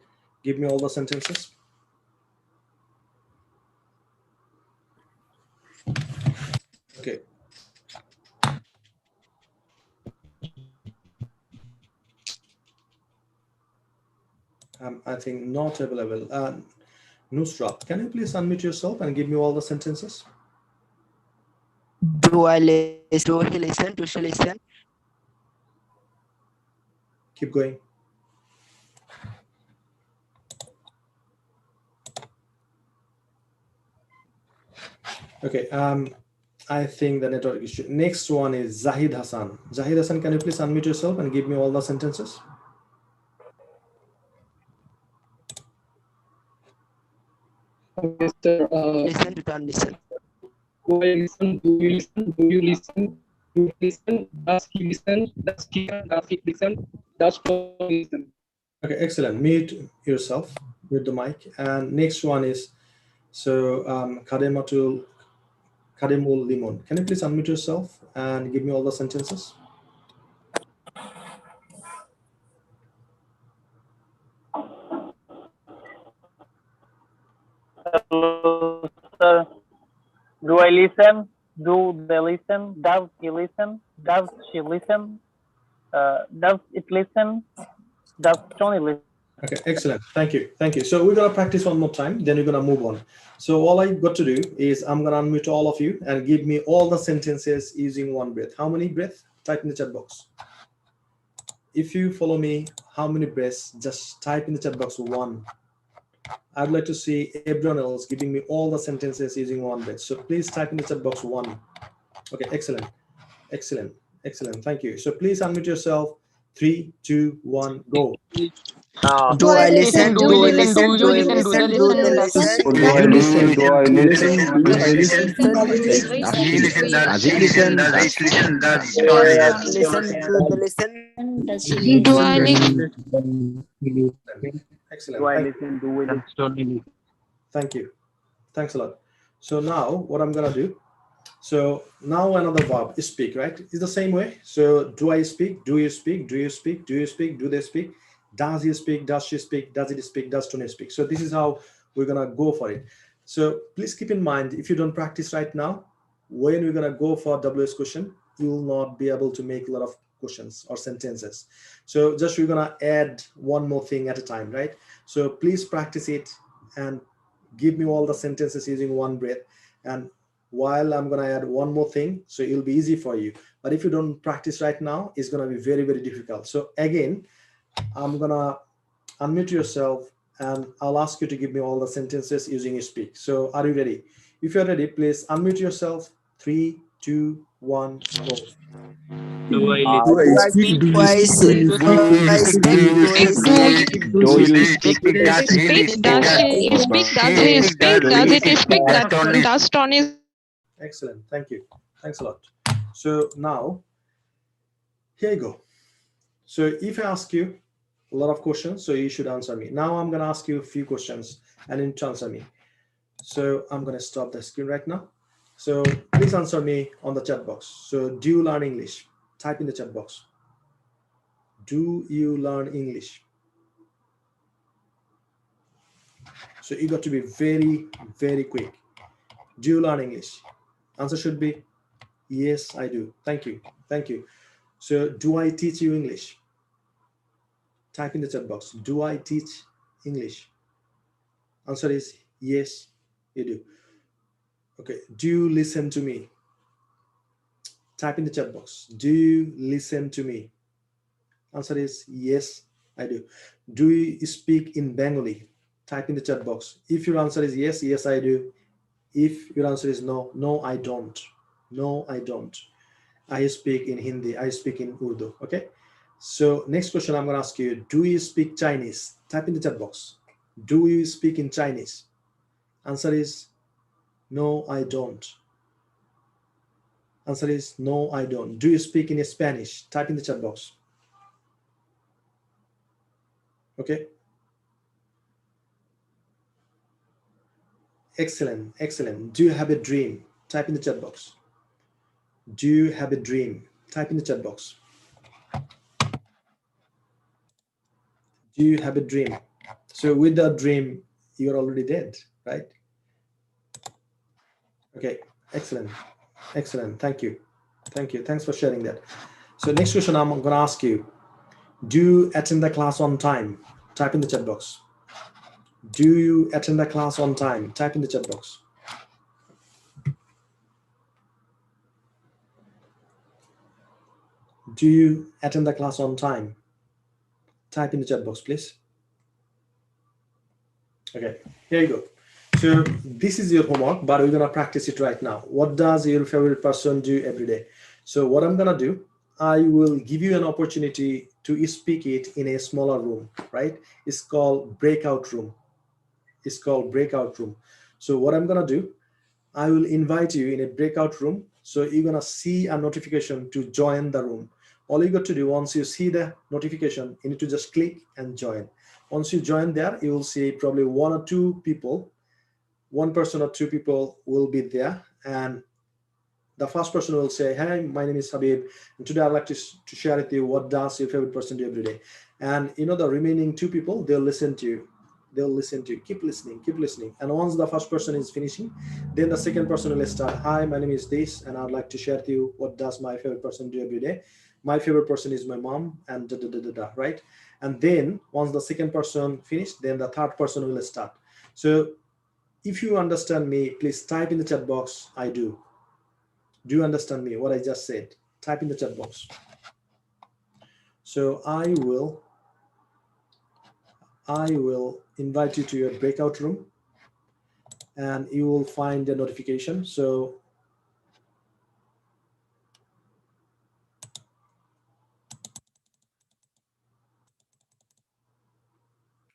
Give me all the sentences. Okay. I think not available. Nusrat, can you please unmute yourself and give me all the sentences? Do I listen? Do he listen? Do she listen? Keep going. Okay. I think the network issue. Next one is Zahid Hassan. Zahid Hassan, can you please unmute yourself and give me all the sentences? Yes, sir. Listen to turn listen. Do I listen? Do you listen? Do you listen? Do you listen? Does he listen? Does he listen? Does it listen? Does Tony listen? Okay, excellent. Mute yourself with the mic. And next one is Kademul Limon. Can you please unmute yourself and give me all the sentences? Hello, sir. Do I listen? Do they listen? Does he listen? Does she listen? Does it listen? Does Tony listen? Okay, excellent. Thank you. Thank you. So we're going to practice one more time, then we're going to move on. So all I got to do is I'm going to unmute all of you and give me all the sentences using one breath. How many breaths? Type in the chat box. If you follow me, how many breaths? Just type in the chat box one. I'd like to see everyone else giving me all the sentences using one breath. So please type in the chat box one. Okay, excellent. Excellent. Excellent. Thank you. So please unmute yourself. 3, 2, 1, go. Do I listen? Do we listen? Do you listen? Do they listen? Do I listen? Do I listen? Do I listen? Does he listen? Does it listen? Does Listen to the listen. Do I listen? Excellent. Do I listen? Do we listen? Thank you. Thanks a lot. So now what I'm going to do. So now another verb is speak, right? It's the same way. So do I speak? Do you speak? Do you speak? Do you speak? Do they speak? Does he speak? Does she speak? Does it speak? Does Tony speak? So this is how we're going to go for it. So please keep in mind, if you don't practice right now, when we're going to go for WS question, you will not be able to make a lot of questions or sentences. So just we're going to add one more thing at a time, right? So please practice it and give me all the sentences using one breath. And while I'm going to add one more thing, so it'll be easy for you. But if you don't practice right now, it's going to be very, very difficult. So again, I'm going to unmute yourself and I'll ask you to give me all the sentences using speak. So are you ready? If you're ready, please unmute yourself. 3, 2, 1, go. Do I Do I listen? speak? Do Do you I speak? speak? Do I speak? Do I speak? do you speak? Does he speak? Does she speak? Does he speak? Does it speak? Does Tony? Excellent. Thank you. Thanks a lot. So now, here you go. So if I ask you a lot of questions, so you should answer me. Now I'm going to ask you a few questions and you need to answer me. So I'm going to stop the screen right now. So please answer me on the chat box. So do you learn English? Type in the chat box. Do you learn English? So you got to be very, very quick. Do you learn English? Answer should be yes, I do. Thank you. Thank you. So do I teach you English? Type in the chat box. Do I teach English? Answer is yes, you do. Okay. Do you listen to me? Type in the chat box. Do you listen to me? Answer is yes, I do. Do you speak in Bengali? Type in the chat box. If your answer is yes, yes, I do. If your answer is no, no, I don't. No, I don't. I speak in Hindi. I speak in Urdu. Okay. So next question I'm going to ask you. Do you speak Chinese? Type in the chat box. Do you speak in Chinese? Answer is no, I don't. Answer is no, I don't. Do you speak in Spanish? Type in the chat box. Okay. Excellent. Excellent. Do you have a dream? Type in the chat box. Do you have a dream? Type in the chat box. Do you have a dream? So with that dream, you're already dead, right? Okay, excellent. Excellent. Thank you. Thank you. Thanks for sharing that. So next question I'm going to ask you. Do you attend the class on time? Type in the chat box. Do you attend the class on time? Type in the chat box. Do you attend the class on time? Type in the chat box, please. Okay, here you go. So this is your homework, but we're going to practice it right now. What does your favorite person do every day? So what I'm going to do, I will give you an opportunity to speak it in a smaller room, right? It's called breakout room. It's called breakout room. So what I'm going to do, I will invite you in a breakout room. So you're going to see a notification to join the room. All you got to do, once you see the notification, you need to just click and join. Once you join there, you will see probably one or two people, one person or two people will be there. And the first person will say, hey, my name is Habib. And today I'd like to share with you what does your favorite person do every day. And you know, the remaining two people, they'll listen to you. They'll listen to you. Keep listening, keep listening. And once the first person is finishing, then the second person will start. Hi, my name is this, and I'd like to share with you what does my favorite person do every day. My favorite person is my mom, and da da da da da, right? And then once the second person finished, then the third person will start. So if you understand me, please type in the chat box, I do. Do you understand me, what I just said? Type in the chat box. So I will invite you to your breakout room, and you will find the notification. So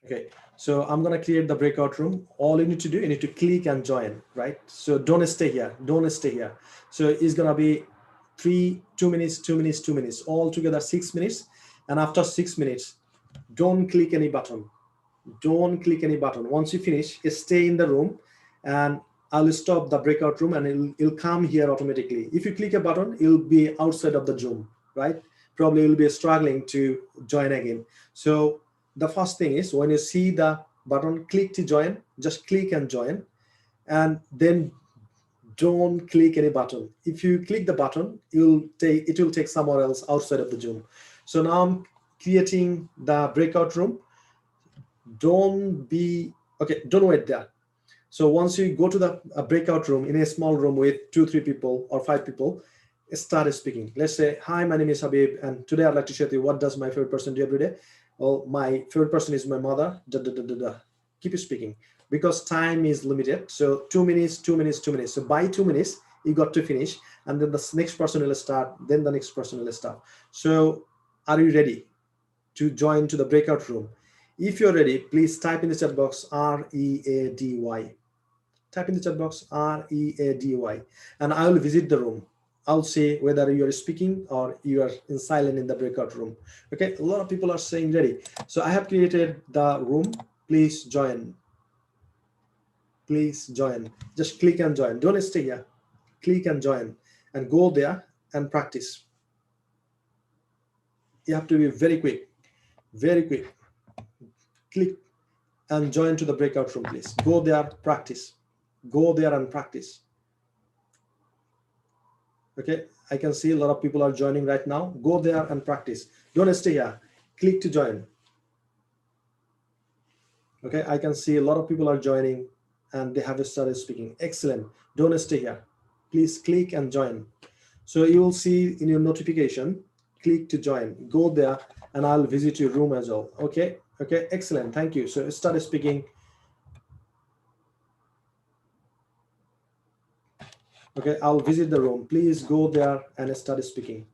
okay, so I'm going to create the breakout room. All you need to do, you need to click and join, right? So don't stay here, don't stay here. So it's going to be 2 minutes, 2 minutes, 2 minutes, all together 6 minutes. And after 6 minutes, don't click any button. Don't click any button. Once you finish, stay in the room, and I'll stop the breakout room, and it'll come here automatically. If you click a button, it'll be outside of the Zoom, right? Probably you'll be struggling to join again. So the first thing is, when you see the button, click to join, just click and join, and then don't click any button. If you click the button, it will take somewhere else outside of the Zoom. So now I'm creating the breakout room. Don't wait there. So once you go to the breakout room, in a small room with 2-3 people or 5 people, start speaking. Let's say, hi, my name is Habib, and today I'd like to share with you what does my favorite person do every day. Well, my favorite person is my mother. Da, da, da, da, da. Keep speaking, because time is limited. So 2 minutes, 2 minutes, 2 minutes. So by 2 minutes, you got to finish, and then the next person will start, then the next person will start. So are you ready to join to the breakout room? If you're ready, please type in the chat box READY. Type in the chat box READY, and I will visit the room. I'll see whether you are speaking or you are in silent in the breakout room. Okay, a lot of people are saying ready. So I have created the room. Please join. Please join. Just click and join. Don't stay here. Click and join, and go there and practice. You have to be very quick. Very quick. Click and join to the breakout room, please. Go there, practice. Go there and practice. Okay, I can see a lot of people are joining right now. Go there and practice. Don't stay here. Click to join. Okay, I can see a lot of people are joining, and they have started speaking. Excellent. Don't stay here. Please click and join. So you will see in your notification, click to join. Go there, and I'll visit your room as well. Okay, okay, excellent. Thank you. So start speaking. Okay, I'll visit the room. Please go there and start speaking.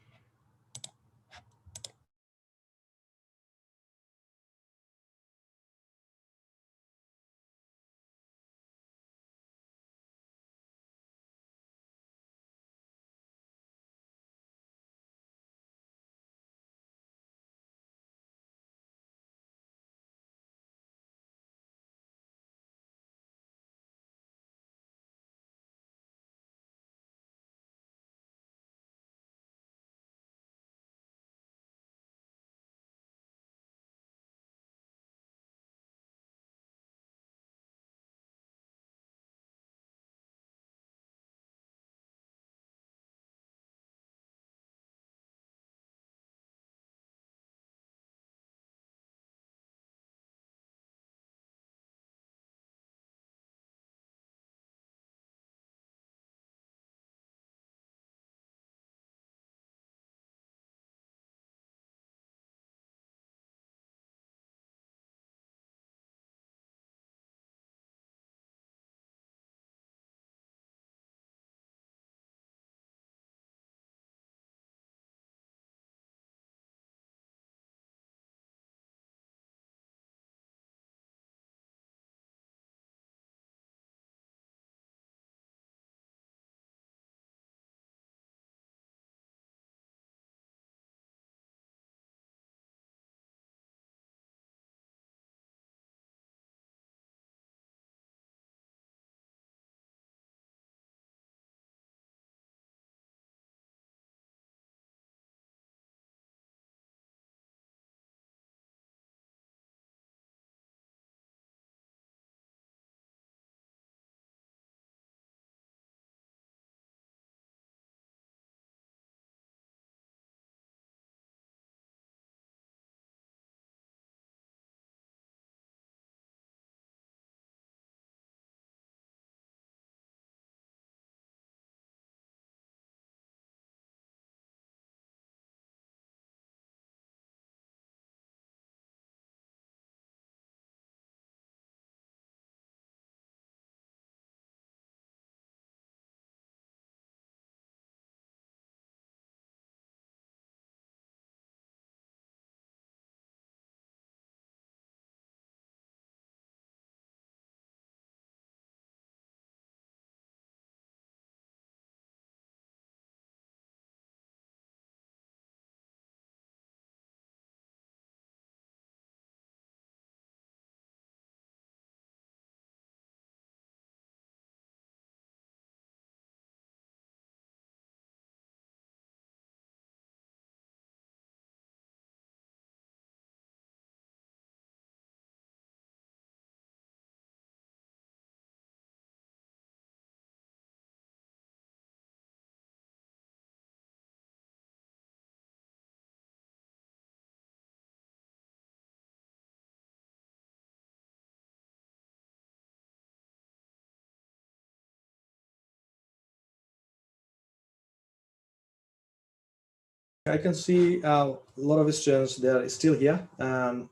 I can see a lot of students, they are still here, and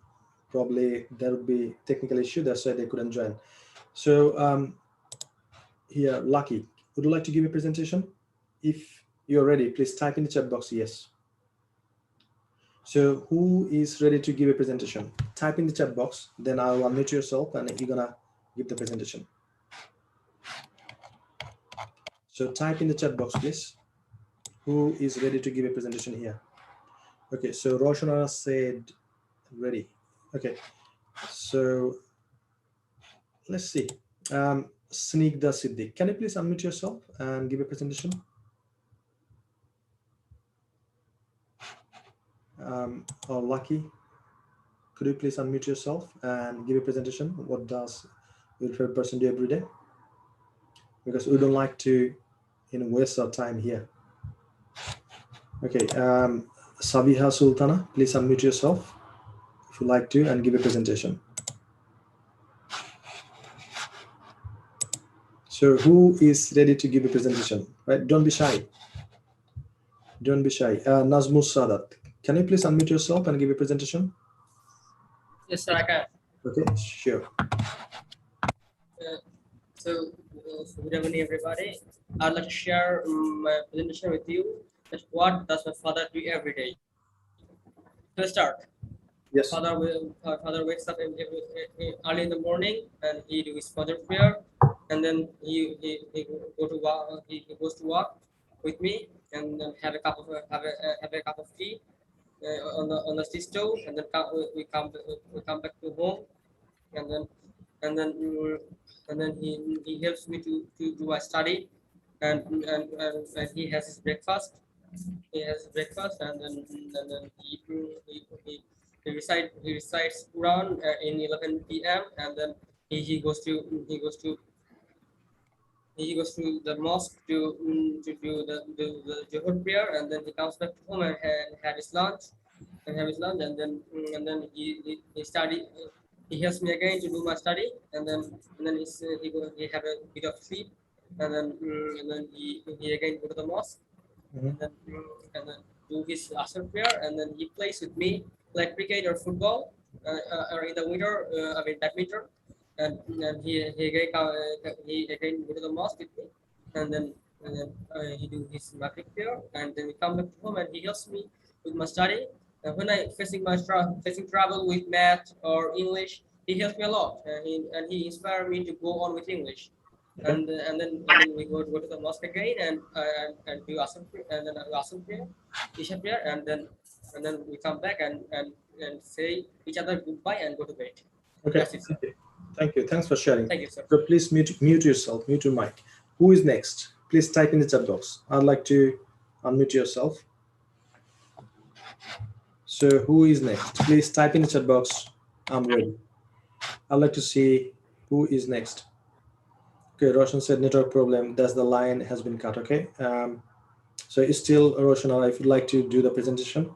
probably there will be technical issue, that's why they couldn't join. So here, Lucky, would you like to give a presentation? If you're ready, please type in the chat box yes. So who is ready to give a presentation? Type in the chat box, then I'll unmute yourself and you're gonna give the presentation. So type in the chat box, please. Who is ready to give a presentation here? Okay, so Roshana said ready. Okay, so let's see. Snigdha Siddiq, can you please unmute yourself and give a presentation? Or Lucky, could you please unmute yourself and give a presentation? What does your favorite person do every day? Because we don't like to, waste our time here. Okay, Sabiha Sultana, please unmute yourself if you like to and give a presentation. So who is ready to give a presentation? Right, don't be shy. Don't be shy. Nazmus Sadat, can you please unmute yourself and give a presentation? Yes, sir, I can. Okay, sure. So good evening, everybody. I'd like to share my presentation with you. That what does my father do every day? Let's start. Yes. Father wakes up early in the morning and he do his father prayer, and then he goes to walk with me, and then have a cup of tea on the tea stove, and then we come back to home, and then he helps me to do my study, and he has his breakfast. He has breakfast, and then he recites Quran in 11 p.m. and then he goes to the mosque to do the Johor prayer, and then he comes back to home and have his lunch, and then he study. He helps me again to do my study, and then he have a bit of sleep, and then he again go to the mosque, and then do his Asr prayer, and then he plays with me like cricket or football, or in the winter, badminton, and he again go to the mosque with me, and then he do his Maghrib prayer, and then we come back to home, and he helps me with my study. And when I facing trouble with math or English, he helps me a lot, and he inspired me to go on with English. Okay. And then we go to the mosque again and do Asr prayer, and then Asr prayer, Isha prayer, and then we come back and say each other goodbye and go to bed. Okay. That's it, sir. Thank you. Thanks for sharing. Thank you, sir. So please mute yourself, mute your mic. Who is next? Please type in the chat box. I'd like to unmute yourself. So who is next? Please type in the chat box. I'm ready. I'd like to see who is next. Okay, Roshan said network problem. That's the line has been cut. Okay. So it's still Roshan. If you'd like to do the presentation,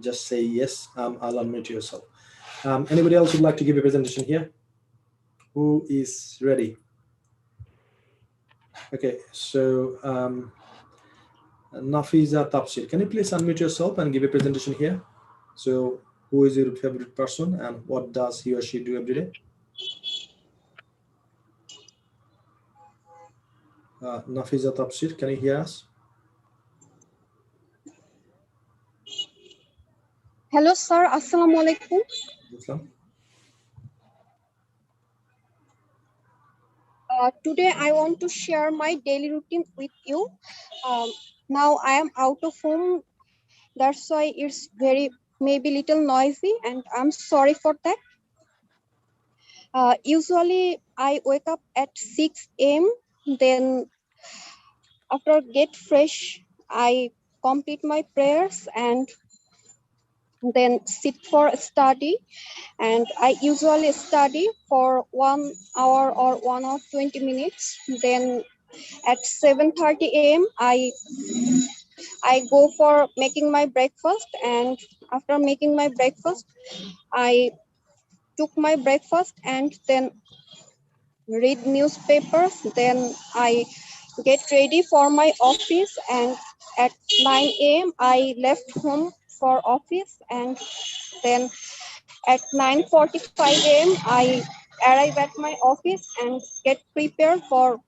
just say yes. I'll unmute yourself. Anybody else would like to give a presentation here? Who is ready? Okay, so Nafiza Tafsir, can you please unmute yourself and give a presentation here? So who is your favorite person and what does he or she do every day? Nafiza Tafsir, can you hear us? Hello, sir. Assalamu alaikum. Today, I want to share my daily routine with you. Now, I am out of home. That's why it's maybe little noisy, and I'm sorry for that. Usually, I wake up at 6 a.m. Then, after get fresh, I complete my prayers and then sit for study, and I usually study for 1 hour or 1 hour 20 minutes. Then at 7:30 a.m. I go for making my breakfast, and after making my breakfast, I took my breakfast and then read newspapers. Then I get ready for my office, and at 9 a.m. I left home for office, and then at 9:45 a.m. I arrive at my office and get prepared for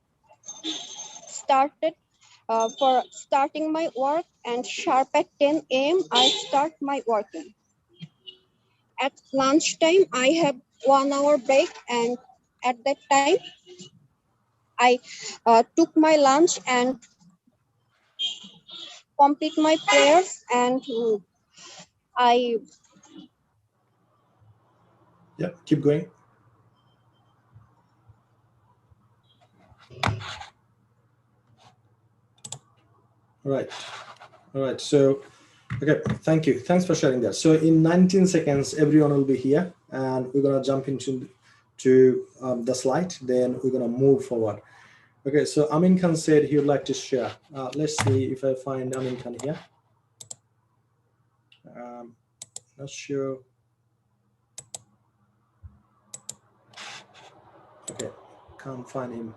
starting my work, and sharp at 10 a.m. I start my working. At lunchtime, I have 1 hour break, and at that time, I took my lunch and complete my prayers, and I Yeah, keep going. All right. So, okay, thank you. Thanks for sharing that. So in 19 seconds, everyone will be here, and we're gonna jump into the slide. Then we're gonna move forward. Okay, so Amin Khan said he would like to share. Let's see if I find Amin Khan here. Not sure. Okay, can't find him.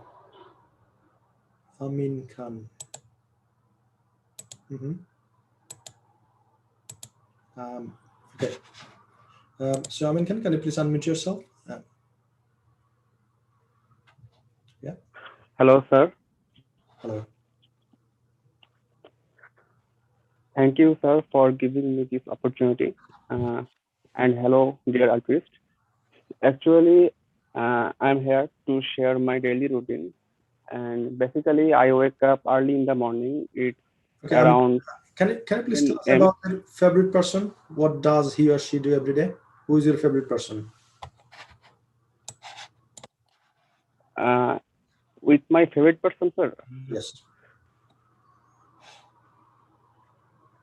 Amin Khan. Okay. So Amin Khan, can you please unmute yourself? Yeah. Hello, sir. Hello. Thank you, sir, for giving me this opportunity. And hello, dear altruist. Actually, I'm here to share my daily routine. And basically, I wake up early in the morning. It's Okay, around. Can you please tell us about your favorite person? What does he or she do every day? Who is your favorite person? With my favorite person, sir. Yes.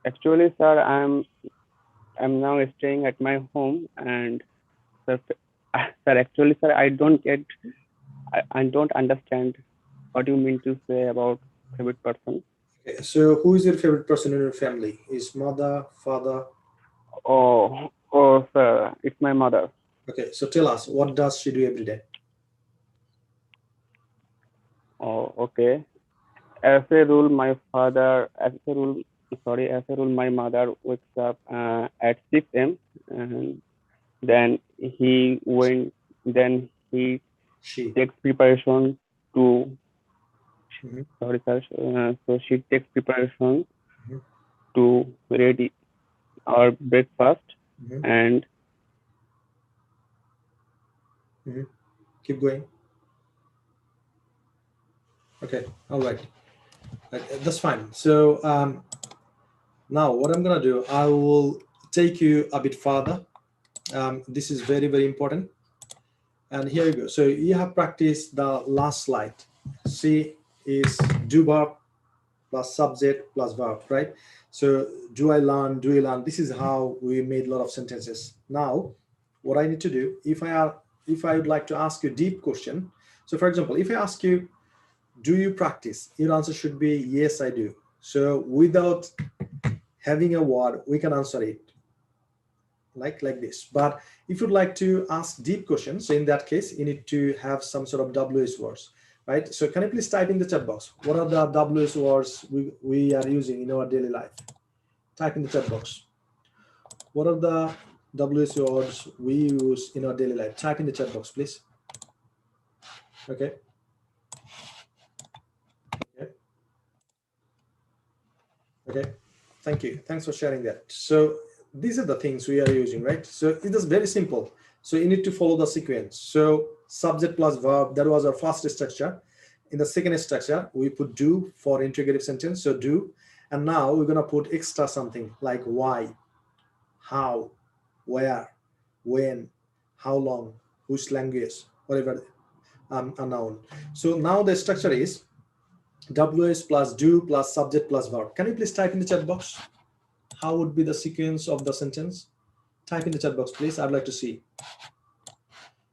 Actually, sir, I'm now staying at my home, and sir, actually, sir, I don't understand what you mean to say about favorite person. Okay, so who is your favorite person in your family? Is mother, father? Oh, sir, it's my mother. Okay, so tell us, what does she do every day? Oh, okay. As a rule, my mother wakes up at 6 a.m. and then he takes preparation to. Sorry, sir. So she takes preparation to ready our breakfast and. Keep going. Okay, all right. That's fine. So now what I'm gonna do, I will take you a bit further. This is very, very important. And here you go. So you have practiced the last slide. C is do verb plus subject plus verb, right? So do I learn, do you learn? This is how we made a lot of sentences. Now, what I need to do, if I would like to ask you a deep question. So for example, if I ask you, do you practice? Your answer should be, yes, I do. So without having a word, we can answer it like this. But if you'd like to ask deep questions, so in that case, you need to have some sort of WS words, right? So can you please type in the chat box? What are the WS words we are using in our daily life? Type in the chat box. What are the WS words we use in our daily life? Type in the chat box, please. Okay. Okay. Thank you. Thanks for sharing that. So these are the things we are using, right? So it is very simple. So you need to follow the sequence. So subject plus verb, that was our first structure. In the second structure, we put do for integrative sentence. So do. And now we're going to put extra something like why, how, where, when, how long, which language, whatever a noun. So now the structure is WS plus do plus subject plus verb. Can you please type in the chat box? How would be the sequence of the sentence? Type in the chat box, please. I'd like to see.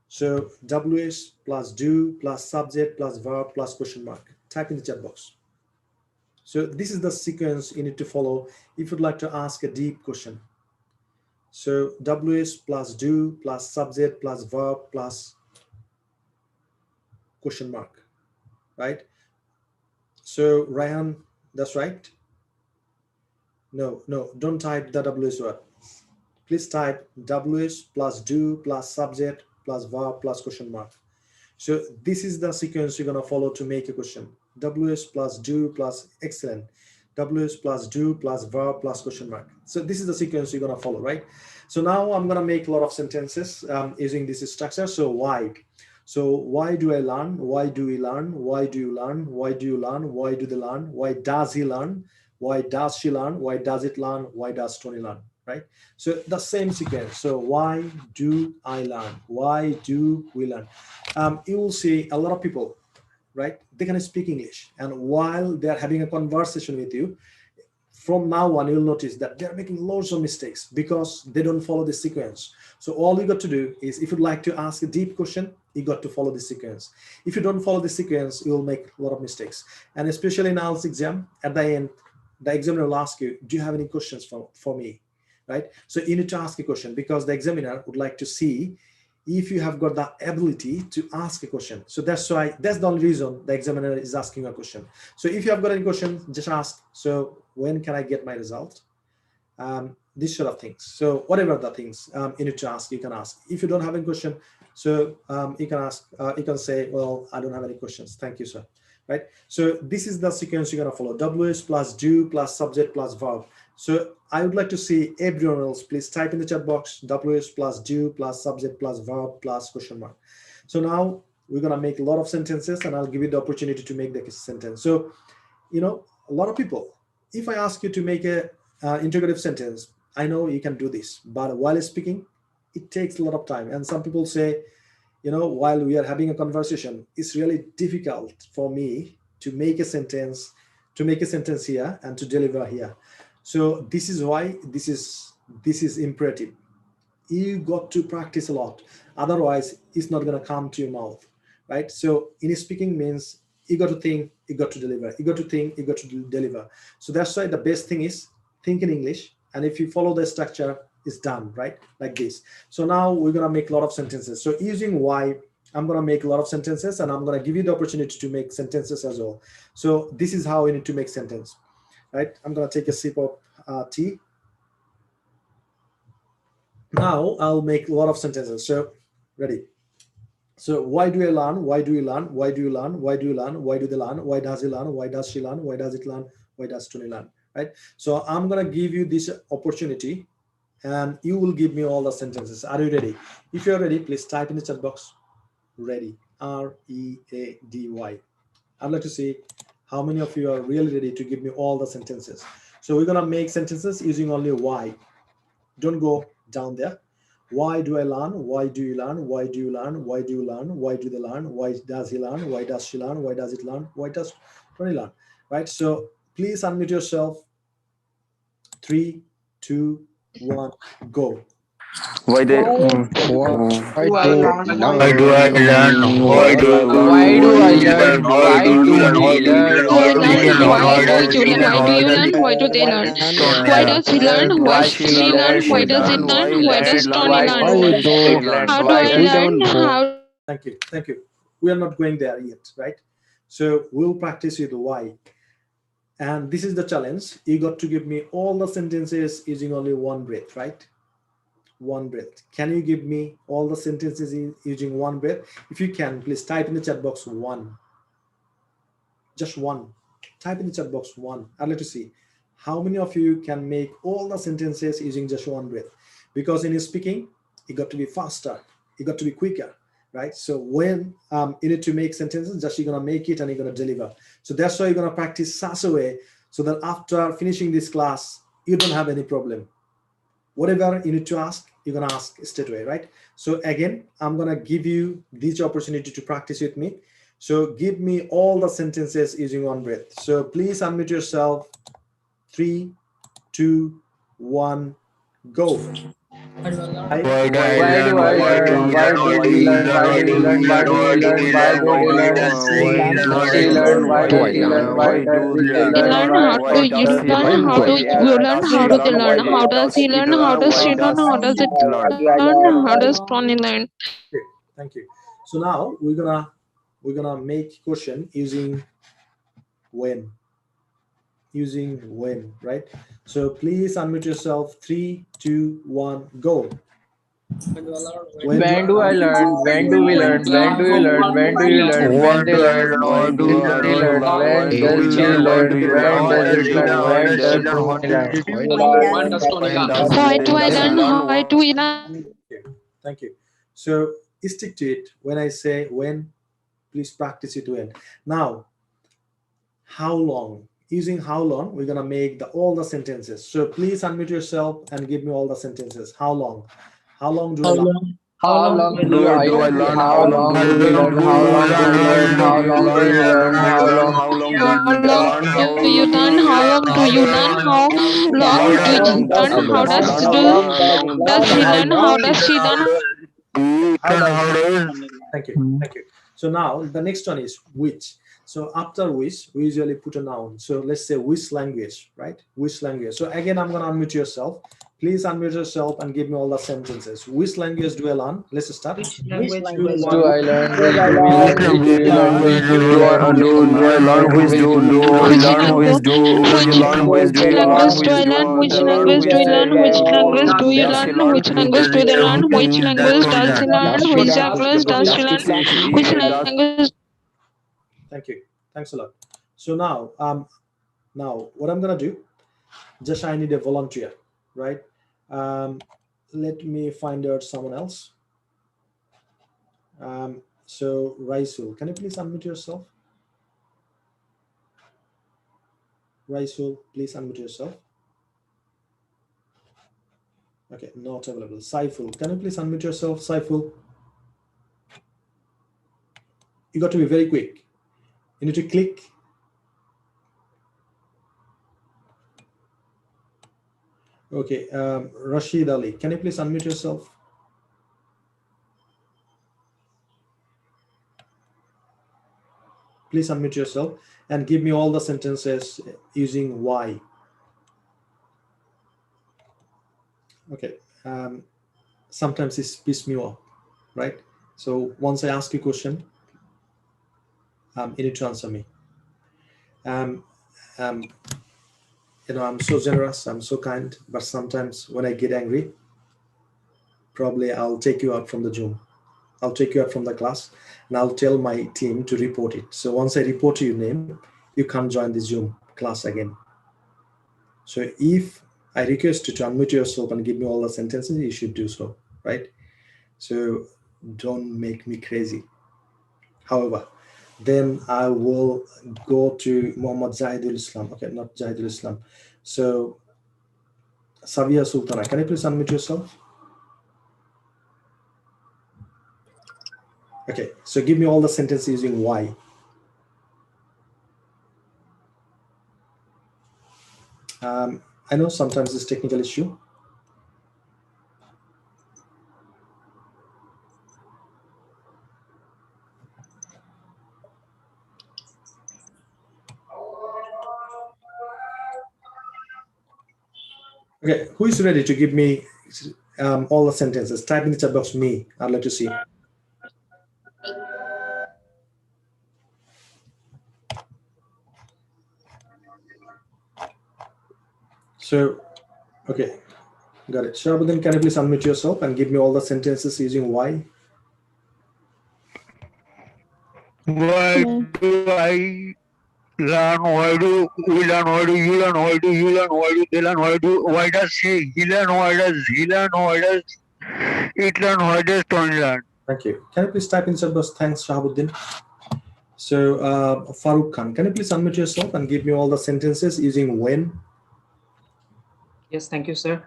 So WS plus do plus subject plus verb plus question mark. Type in the chat box. So this is the sequence you need to follow if you'd like to ask a deep question. So WS plus do plus subject plus verb plus question mark, right? So Ryan, that's right. No, no, don't type the WH word. Please type WH plus do plus subject plus verb plus question mark. So this is the sequence you're gonna follow to make a question. WH plus do plus excellent. WH plus do plus verb plus question mark. So this is the sequence you're gonna follow, right? So now I'm gonna make a lot of sentences using this structure. So why? So why do I learn? Why do we learn? Why do you learn? Why do you learn? Why do they learn? Why does he learn? Why does she learn? Why does it learn? Why does Tony learn? Right? So the same sequence. So why do I learn? Why do we learn? You will see a lot of people, right? They can speak English, and while they are having a conversation with you, from now on, you'll notice that they're making loads of mistakes because they don't follow the sequence. So all you got to do is, if you'd like to ask a deep question, you got to follow the sequence. If you don't follow the sequence, you'll make a lot of mistakes. And especially in IELTS exam, at the end, the examiner will ask you, do you have any questions for me? Right? So you need to ask a question because the examiner would like to see if you have got the ability to ask a question. So that's the only reason the examiner is asking a question. So if you have got any question, just ask. So when can I get my result? This sort of things. So whatever the things you need to ask, you can ask. If you don't have any question, so you can ask, you can say, well, I don't have any questions. Thank you, sir. Right? So this is the sequence you're gonna follow. WH plus do plus subject plus verb. So I would like to see everyone else, please type in the chat box, WH plus do plus subject plus verb plus question mark. So now we're gonna make a lot of sentences, and I'll give you the opportunity to make the sentence. So, you know, a lot of people, if I ask you to make a integrative sentence, I know you can do this, but while speaking, it takes a lot of time. And some people say, you know, while we are having a conversation, it's really difficult for me to make a sentence, here and to deliver here. So this is why this is imperative. You got to practice a lot, otherwise it's not going to come to your mouth, right? So in speaking means you got to think, you got to deliver, you got to think, you got to deliver. So that's why the best thing is think in English, and if you follow the structure, it's done, right? Like this. So now we're going to make a lot of sentences. So using why, I'm going to make a lot of sentences, and I'm going to give you the opportunity to make sentences as well. So this is how we need to make sentence, right? I'm going to take a sip of tea. Now I'll make a lot of sentences. So ready. So why do I learn? Why do you learn? Why do you learn? Why do you learn? Why do they learn? Why does he learn? Why does she learn? Why does it learn? Why does Tony learn? Right? So I'm going to give you this opportunity, and you will give me all the sentences. Are you ready? If you're ready, please type in the chat box. Ready. READY. I'd like to see how many of you are really ready to give me all the sentences. So we're going to make sentences using only why. Don't go down there. Why do I learn? Why do you learn? Why do you learn? Why do you learn? Why do they learn? Why does he learn? Why does she learn? Why does it learn? Why does Tony learn? Right? So please unmute yourself. 3, 2, 1, go. Why they? Why Why do do I learn? learn? Why do I learn? Why do I learn? Why do we learn? Do you learn? Why Why do does you he learn? Why do you learn? learn? Why do they learn? Why Why does does he learn? Why Why she she learn? learn? Why Why does it learn? learn? Why Why she does learn? Tony learn? Why they learn? How do Why I does learn? How? Thank you. Thank you. We are not going there yet, right? So we'll practice with the why. And this is the challenge. You got to give me all the sentences using only one breath, right? One breath. Can you give me all the sentences using one breath? If you can, please type in the chat box one. Just one. Type in the chat box one. I'd like to see how many of you can make all the sentences using just one breath. Because in your speaking, you got to be faster. You got to be quicker, right? So when you need to make sentences, just you're gonna make it and you're gonna deliver. So that's why you're gonna practice such a way so that after finishing this class, you don't have any problem. Whatever you need to ask, you're gonna ask straight away, right? So again, I'm gonna give you this opportunity to practice with me. So give me all the sentences using one breath. So please unmute yourself. 3, 2, 1, go. Why do I Why do learn? I Why do learn? we Why learn? do Why do we we learn? learn? Why Why do do we we learn? Why learn? do we Why do learn? we Why learn? do they Why learn? does he Why learn? does Why she learn? Why do does I he learn? learn? Why Why does do it they You learn? learn? learn? Why How do Why you does he learn? learn? How do Why you learn? How do they learn? How why does does he it learn? How learn? does Why she learn? does How does it it learn? learn? How does Tony learn? Okay, thank you. So now we're gonna make question using when. using when, right? So please unmute yourself. 3, 2, 1, go. When do I learn? When do we learn? When do you learn? When do you learn? When they learn? When do they learn? When does she learn? When does it learn? When does he learn? When does Tony learn? Why do I learn? Why do we learn? Thank you. So stick to it. When I say when, please practice it when. Now, how long? Using how long, we're gonna make all the sentences. So please unmute yourself and give me all the sentences. How long? How long do I learn? How long do I learn? How long do we learn? How long do we learn? How long do you learn? How long do we How long learn? do you learn? How long do you learn? How long do you learn? How does he learn? How does she learn? Thank you. Thank you. So now the next one is which. So after which, we usually put a noun. So let's say which language, right? Which language. So again, I'm going to unmute yourself. Please unmute yourself and give me all the sentences. Which language do I learn? Let's start. Which language do I learn? Which do we learn? Which do you learn? Which do we learn? Which do do I you learn? learn? Which Which do do do you I Which learn? learn? Which language? do Which you learn? Which do you learn? language do Which I do learn? Which do language do which you learn? Which language do you does learn? he learn? Which language do they learn? Which language does he learn? Does she Which learn? language does she learn? Which language? Thank you. Thanks a lot. So now what I'm gonna do, just I need a volunteer, right? Let me find out someone else. So Raisul, can you please unmute yourself? Raisul, please unmute yourself. Okay, not available. Saiful, can you please unmute yourself? Saiful, you got to be very quick. You need to click. Okay, Rashid Ali, can you please unmute yourself? Please unmute yourself and give me all the sentences using why. Okay, sometimes it's piss me off, right? So once I ask you a question, you need to answer me. I'm so generous, I'm so kind, but sometimes when I get angry, probably I'll take you out from the Zoom. I'll take you out from the class and I'll tell my team to report it. So once I report your name, you can't join the Zoom class again. So if I request you to unmute yourself and give me all the sentences, you should do so, right? So don't make me crazy. However, then I will go to Muhammad Zahidul Islam. Okay, not Zahidul Islam. So Savia Sultana, can you please unmute yourself? Okay, so give me all the sentences using why. I know sometimes it's technical issue. Okay, who is ready to give me all the sentences? Type in the chat box me. I'd like to see. So, okay, got it. Shabuddin, can you please unmute yourself and give me all the sentences using why? Why do I learn? Why do we learn? Why do you learn? Why do you learn? Why do they learn? Why does he learn? Why does he learn? Why does it learn? Why does Tony learn? Thank you. Can you please type in chat box? Thanks, Shahabuddin. So, Farooq Khan, can you please unmute yourself and give me all the sentences using when? Yes, thank you, sir.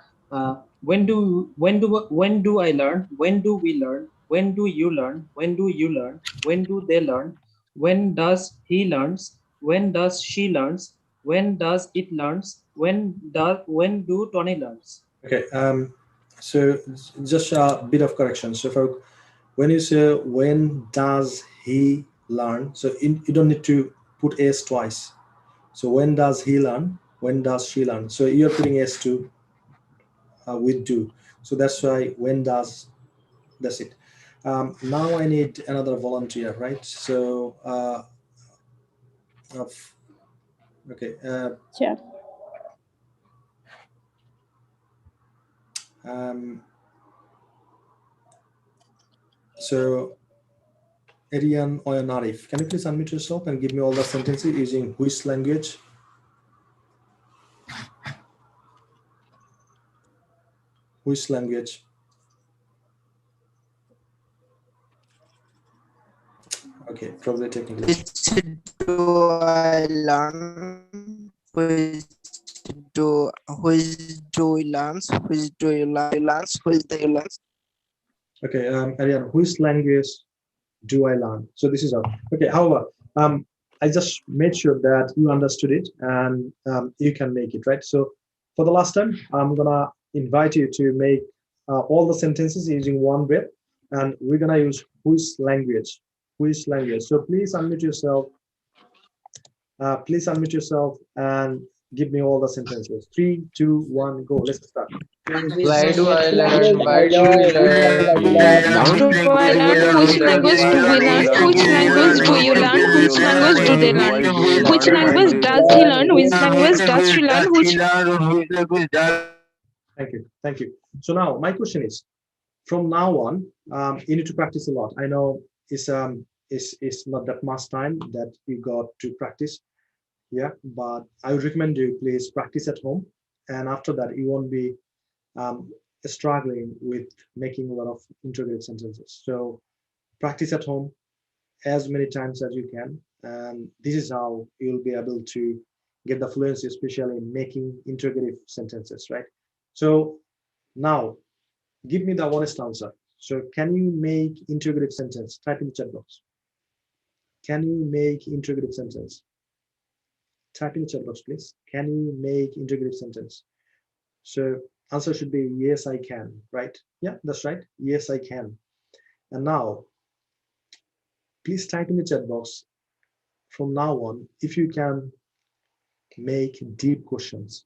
When do I learn? When do we learn? When do you learn? When do you learn? When do they learn? When does he learns? When does she learns? When does it learns? When do Tony learns? Okay. So just a bit of correction. So Farooq, when you say when does he learn, so you don't need to put s twice. So when does he learn? When does she learn? So you're putting s2 with do. So that's why when does, that's it. Now I need another volunteer, right? So Okay. Sure. So, Arian or Narif, can you please unmute yourself and give me all the sentences using which language? Which language? Okay, probably technically. Which do I learn? Which do you learn? Which do you learn? Which do you learn? Okay, Arian, which language do I learn? So this is how. Okay, however, I just made sure that you understood it and you can make it, right? So for the last time, I'm gonna invite you to make all the sentences using one breath, and we're gonna use which language. Which language? So please unmute yourself. Please unmute yourself and give me all the sentences. 3, 2, 1, go. Let's start. Why do I learn? Why do we learn? Do I learn? Which language do we learn? Which language do you learn? Which language do they learn? Which language does he learn? Which language does she learn? Which Thank you. So now my question is, from now on, you need to practice a lot. I know it's not that much time that you got to practice, yeah, but I would recommend you please practice at home, and after that you won't be struggling with making a lot of integrated sentences. So practice at home as many times as you can, and this is how you'll be able to get the fluency, especially in making integrative sentences, right? So now give me the honest answer. So can you make integrative sentence? Type in the chat box. Can you make integrative sentence? Type in the chat box, please. Can you make integrative sentence? So answer should be yes, I can, right? Yeah, that's right. Yes, I can. And now, please type in the chat box from now on, if you can make deep questions.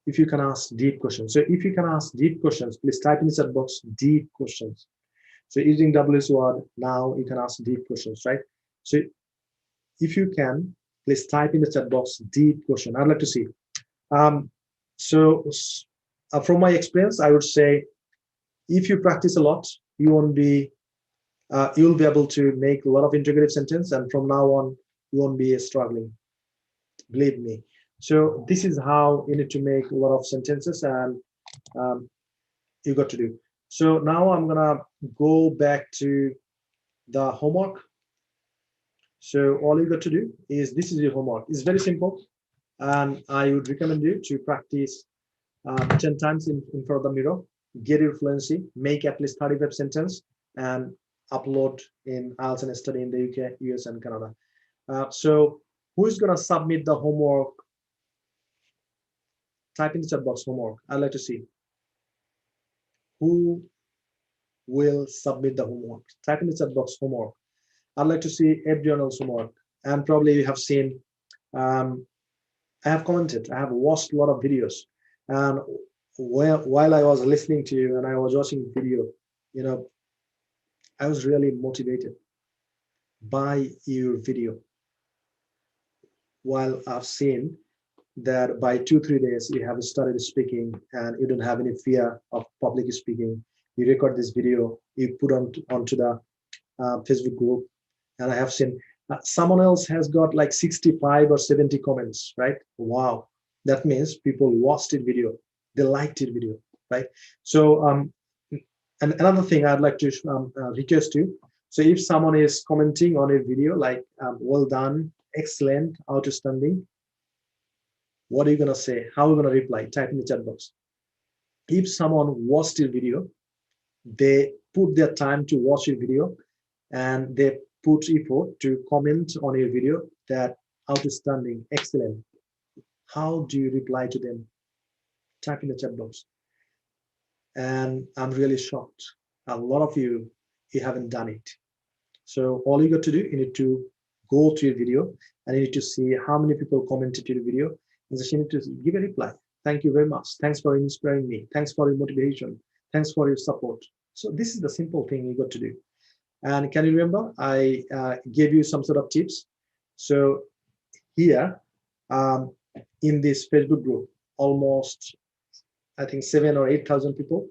If you can ask deep questions. So if you can ask deep questions, please type in the chat box deep questions. So using WS word, now you can ask deep questions, right? So if you can, please type in the chat box deep question. I'd like to see. From my experience, I would say if you practice a lot, you won't be you'll be able to make a lot of integrative sentence, and from now on you won't be struggling, believe me. So this is how you need to make a lot of sentences, and you got to do. So now I'm gonna go back to the homework. So all you got to do is, this is your homework. It's very simple, and I would recommend you to practice 10 times in front of the mirror, get your fluency, make at least 35 sentences, and upload in IELTS and study in the UK, US, and Canada. So who is going to submit the homework? Type in the chat box homework. I'd like to see who will submit the homework. Type in the chat box homework. I'd like to see everyone else homework. And probably you have seen, I have commented, I have watched a lot of videos. And while I was listening to you and I was watching video, you know, I was really motivated by your video. While I've seen that by 2-3 days you have started speaking and you don't have any fear of public speaking, you record this video, you put onto the Facebook group, and I have seen someone else has got like 65 or 70 comments, right? Wow, that means people watched the video, they liked the video, right? So and another thing I'd like to request you, so if someone is commenting on a video like well done, excellent, outstanding, what are you gonna say? How are you gonna reply? Type in the chat box. If someone watched your video, they put their time to watch your video, and they put effort to comment on your video that outstanding, excellent. How do you reply to them? Type in the chat box. And I'm really shocked. A lot of you haven't done it. So all you got to do, you need to go to your video and you need to see how many people commented to the video. And just you need to give a reply. Thank you very much. Thanks for inspiring me. Thanks for your motivation. Thanks for your support. So this is the simple thing you got to do. And can you remember I gave you some sort of tips? So here in this Facebook group, almost I think 7 or 8,000 people,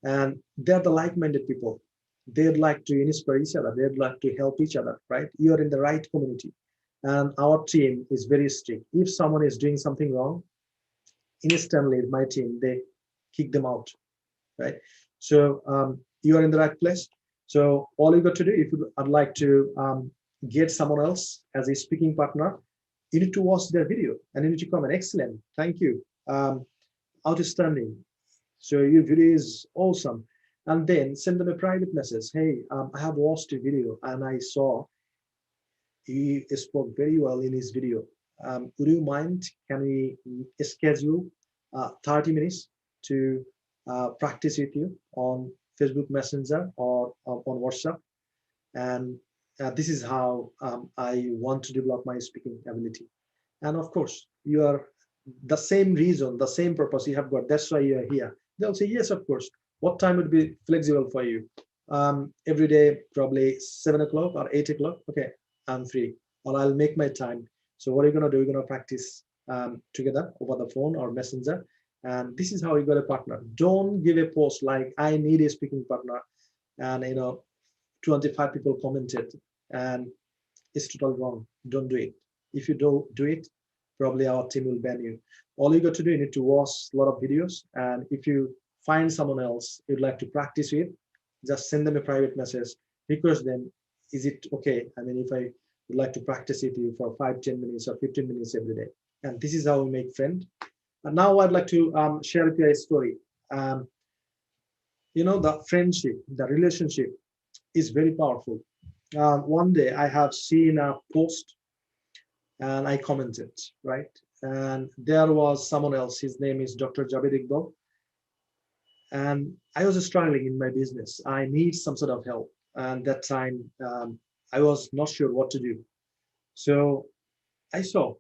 and they're the like-minded people. They'd like to inspire each other. They'd like to help each other, right? You're in the right community, and our team is very strict. If someone is doing something wrong, instantly my team, they kick them out, right? So you are in the right place. So all you got to do, if you would like to get someone else as a speaking partner, you need to watch their video and you need to comment, excellent, thank you, outstanding, so your video is awesome, and then send them a private message. Hey, I have watched a video and I saw he spoke very well in his video. Would you mind, can we schedule 30 minutes to practice with you on Facebook Messenger or on WhatsApp? And this is how I want to develop my speaking ability. And of course, you are the same reason, the same purpose you have got. That's why you are here. They'll say, yes, of course. What time would be flexible for you? Every day, probably 7 o'clock or 8 o'clock. Okay, I'm free, or I'll make my time. So what are you going to do? You're going to practice together over the phone or messenger. And this is how you got a partner. Don't give a post like, I need a speaking partner. And, 25 people commented and it's totally wrong. Don't do it. If you don't do it, probably our team will ban you. All you got to do, you need to watch a lot of videos. And if you find someone else you'd like to practice with, just send them a private message, request them, is it okay? I mean, if I would like to practice with you for 5-10 minutes or 15 minutes every day. And this is how we make friends. And now I'd like to share with you a story. The friendship, the relationship is very powerful. One day I have seen a post and I commented, right? And there was someone else, his name is Dr. Javed Iqbal. And I was struggling in my business. I need some sort of help. And that time I was not sure what to do. So I saw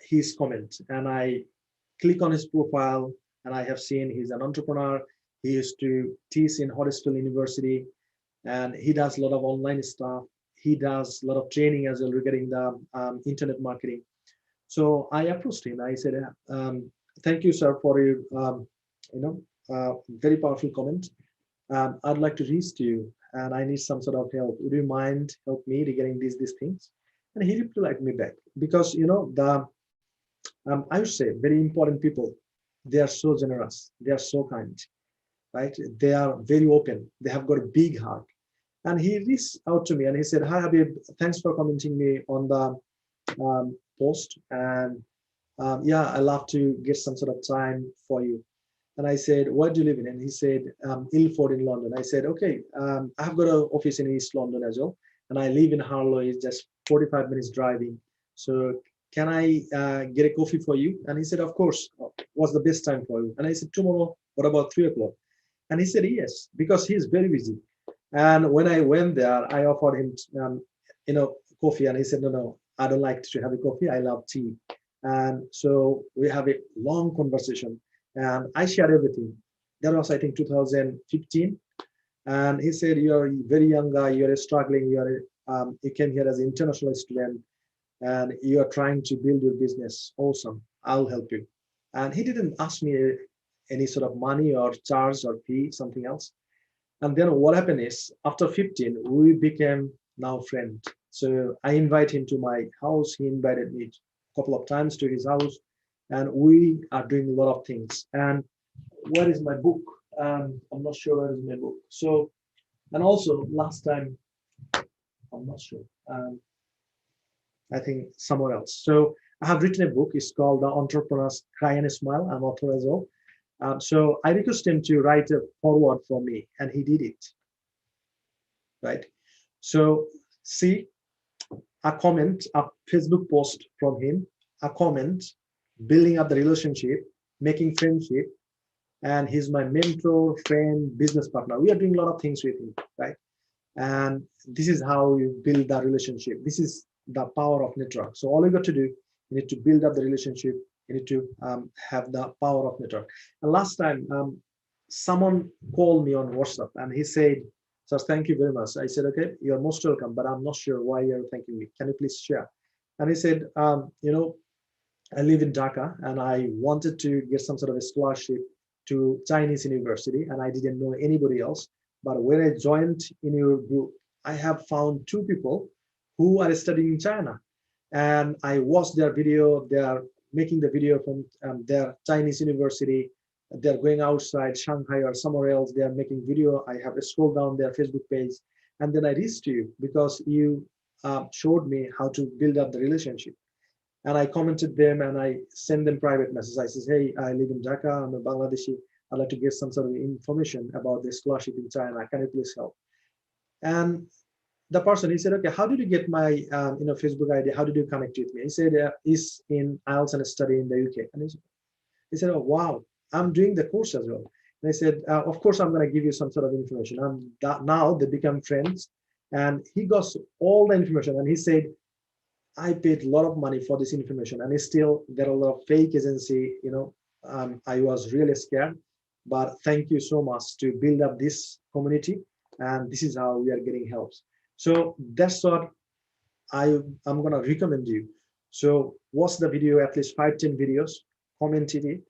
his comment and I click on his profile and I have seen he's an entrepreneur. He used to teach in Huddersfield University and he does a lot of online stuff. He does a lot of training as well regarding the internet marketing. So I approached him. I said, thank you, sir, for your very powerful comment. I'd like to reach to you and I need some sort of help. Would you mind help me regarding these things? And he replied me back because, I would say very important people, they are so generous. They are so kind, right? They are very open. They have got a big heart. And he reached out to me and he said, hi, Habib, thanks for commenting me on the post. And yeah, I love to get some sort of time for you. And I said, where do you live in? And he said, Ilford in London. I said, okay, I have got an office in East London as well. And I live in Harlow, it's just 45 minutes driving. So can I get a coffee for you? And he said, of course, what's the best time for you? And I said, tomorrow, what about 3 o'clock? And he said, yes, because he's very busy. And when I went there, I offered him, coffee. And he said, no, I don't like to have a coffee. I love tea. And so we have a long conversation. And I shared everything. That was, I think, 2015. And he said, you're a very young guy, you're struggling, you came here as an international student, and you are trying to build your business. Awesome, I'll help you. And he didn't ask me any sort of money or charge or fee, something else. And then what happened is, after 15, we became now friends. So I invite him to my house. He invited me a couple of times to his house. And we are doing a lot of things. And where is my book? I'm not sure where is my book. So, and also last time, I'm not sure. I think somewhere else. So I have written a book. It's called The Entrepreneur's Cry and Smile. I'm author as well. So I requested him to write a foreword for me, and he did it. Right. So see, a comment, a Facebook post from him, a comment, building up the relationship, making friendship, and he's my mentor, friend, business partner. We are doing a lot of things with him, right? And this is how you build that relationship. This is the power of network. So all you got to do, you need to build up the relationship. You need to have the power of network. And last time, someone called me on WhatsApp and he said, sir, thank you very much. I said, okay, you're most welcome, but I'm not sure why you're thanking me. Can you please share? And he said, I live in Dhaka and I wanted to get some sort of a scholarship to Chinese university, and I didn't know anybody else. But when I joined in your group, I have found 2 people who are studying in China, and I watched their video. They are making the video from their Chinese university. They're going outside Shanghai or somewhere else. They are making video. I have scrolled down their Facebook page, and then I reached you because you showed me how to build up the relationship. And I commented them and I send them private messages. I says, hey, I live in Dhaka. I'm a Bangladeshi. I'd like to get some sort of information about the scholarship in China. Can you please help? And the person, he said, okay, how did you get my Facebook ID? How did you connect with me? He said, he's in IELTS and study in the UK. And he said, oh, wow, I'm doing the course as well. And I said, of course, I'm going to give you some sort of information. Now they become friends. And he got all the information. And he said, I paid a lot of money for this information, and still there are a lot of fake agency. I was really scared, but thank you so much to build up this community, and this is how we are getting helps. So that's what I'm gonna recommend you. So watch the video, at least 5-10 videos, comment it,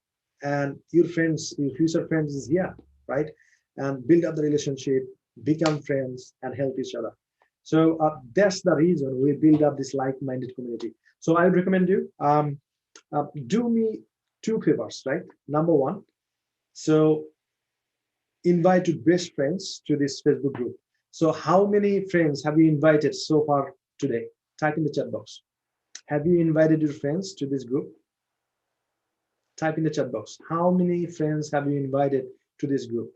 and your friends, your future friends is here, right? And build up the relationship, become friends, and help each other. So that's the reason we build up this like-minded community. So I would recommend you do me 2 favors, right? Number 1, so invite your best friends to this Facebook group. So how many friends have you invited so far today? Type in the chat box. Have you invited your friends to this group? Type in the chat box. How many friends have you invited to this group?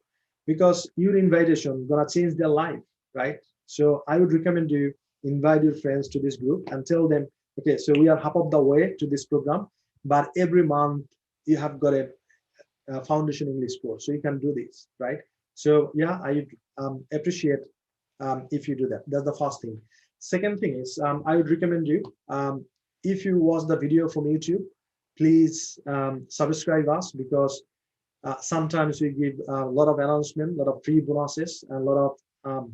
Because your invitation gonna change their life, right? So I would recommend you invite your friends to this group and tell them, okay, so we are half of the way to this program, but every month you have got a foundation English course, so you can do this, right? So yeah, I appreciate if you do that. That's the first thing. Second thing is, I would recommend you, if you watch the video from YouTube, please subscribe us, because sometimes we give a lot of announcement, a lot of free bonuses, and a lot of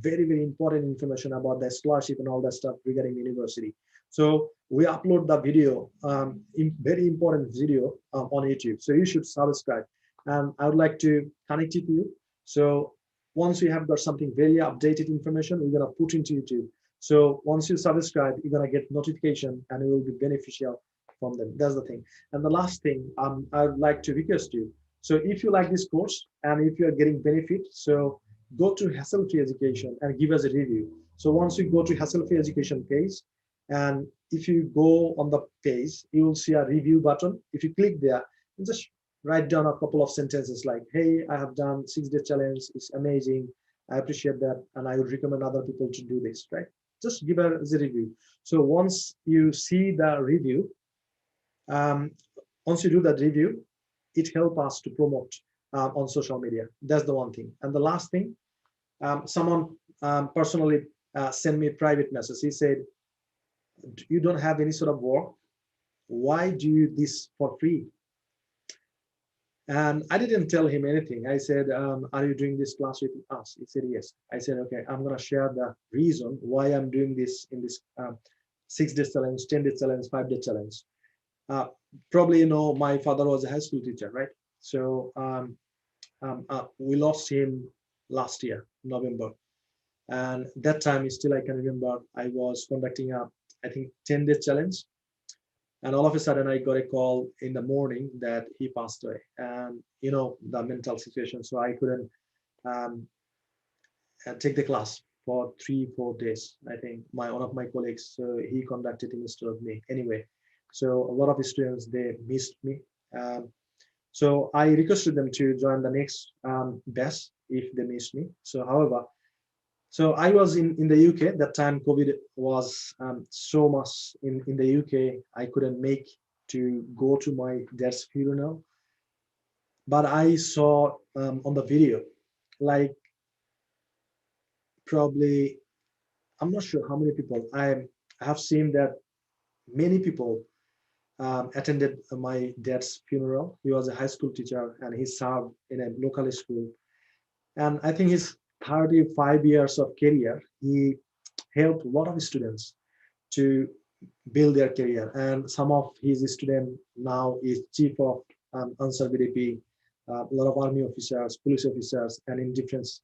very, very important information about the scholarship and all that stuff regarding the university. So we upload the video, very important video on YouTube. So you should subscribe. And I would like to connect it to you. So once we have got something very updated information, we're going to put into YouTube. So once you subscribe, you're going to get notification and it will be beneficial from them. That's the thing. And the last thing, I would like to request you. So if you like this course and if you are getting benefit, so go to Hassle Free Education and give us a review. So once you go to Hassle Free Education page, and if you go on the page, you will see a review button. If you click there, you just write down a couple of sentences like, hey, I have done 6-day challenge. It's amazing. I appreciate that. And I would recommend other people to do this, right? Just give us a review. So once you see the review, once you do that review, it helps us to promote on social media. That's the one thing. And the last thing, someone personally sent me a private message. He said, you don't have any sort of work. Why do you this for free? And I didn't tell him anything. I said, are you doing this class with us? He said, yes. I said, okay, I'm going to share the reason why I'm doing this in this 6-day challenge, 10-day challenge, 5-day challenge. Probably, you know, my father was a high school teacher, right? So we lost him last year, November. And that time, still I can remember, I was conducting a, I think, 10-day challenge. And all of a sudden, I got a call in the morning that he passed away. And, you know, the mental situation. So I couldn't take the class for 3-4 days. I think one of my colleagues, he conducted it instead of me. Anyway, so a lot of students, they missed me. So I requested them to join the next batch if they missed me. So, however, so I was in the UK that time. COVID was so much in the UK. I couldn't make to go to my dad's funeral, but I saw on the video, like probably, I'm not sure how many people. I have seen that many people attended my dad's funeral. He was a high school teacher and he served in a local school. And I think his 35 years of career, he helped a lot of students to build their career. And some of his students now is chief of Ansar BDP, a lot of army officers, police officers, and in defense.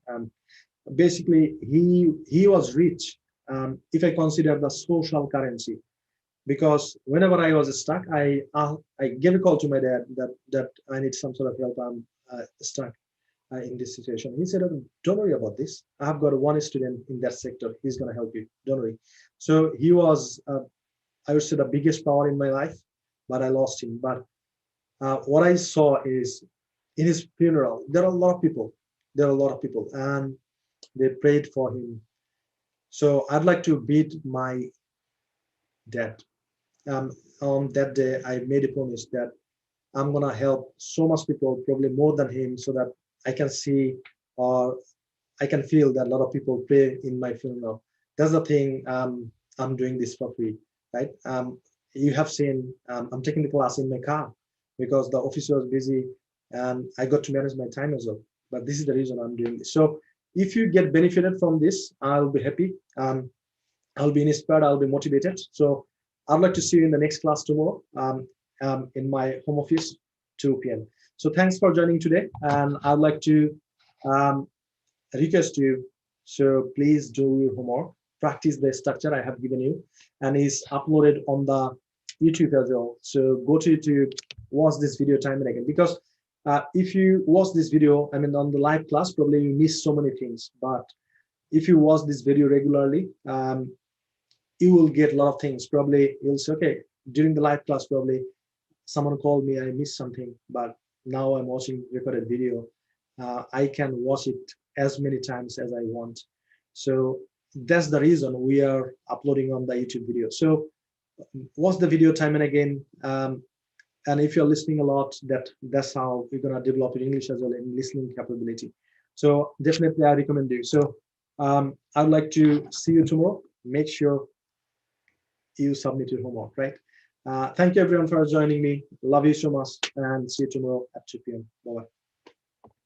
Basically, he was rich. If I consider the social currency, because whenever I was stuck, I gave a call to my dad that I need some sort of help. I'm stuck in this situation. He said, "Don't worry about this. I've got one student in that sector. He's going to help you. Don't worry." So he was, I would say, the biggest power in my life, but I lost him. But what I saw is in his funeral, there are a lot of people. There are a lot of people, and they prayed for him. So I'd like to beat my dad. On that day, I made a promise that I'm gonna help so much people, probably more than him, so that I can see or I can feel that a lot of people pray in my funeral. That's the thing. I'm doing this for free, right? You have seen I'm taking the class in my car because the office was busy and I got to manage my time as well. But this is the reason I'm doing this. So if you get benefited from this, I'll be happy. I'll be inspired. I'll be motivated. So I'd like to see you in the next class tomorrow in my home office, 2 p.m. So thanks for joining today. And I'd like to request you, so please do your homework, practice the structure I have given you, and is uploaded on the YouTube as well. So go to YouTube, watch this video time and again, because if you watch this video, I mean, on the live class, probably you miss so many things, but if you watch this video regularly, you will get a lot of things. Probably you'll say, okay, during the live class, probably someone called me, I missed something, but now I'm watching recorded video. I can watch it as many times as I want. So that's the reason we are uploading on the YouTube video. So watch the video time and again. And if you're listening a lot, that's how you're gonna develop your English as well in listening capability. So definitely I recommend you. So I'd like to see you tomorrow. Make sure you submit your homework, right? Thank you everyone for joining me. Love you so much and see you tomorrow at 2 p.m. Bye-bye.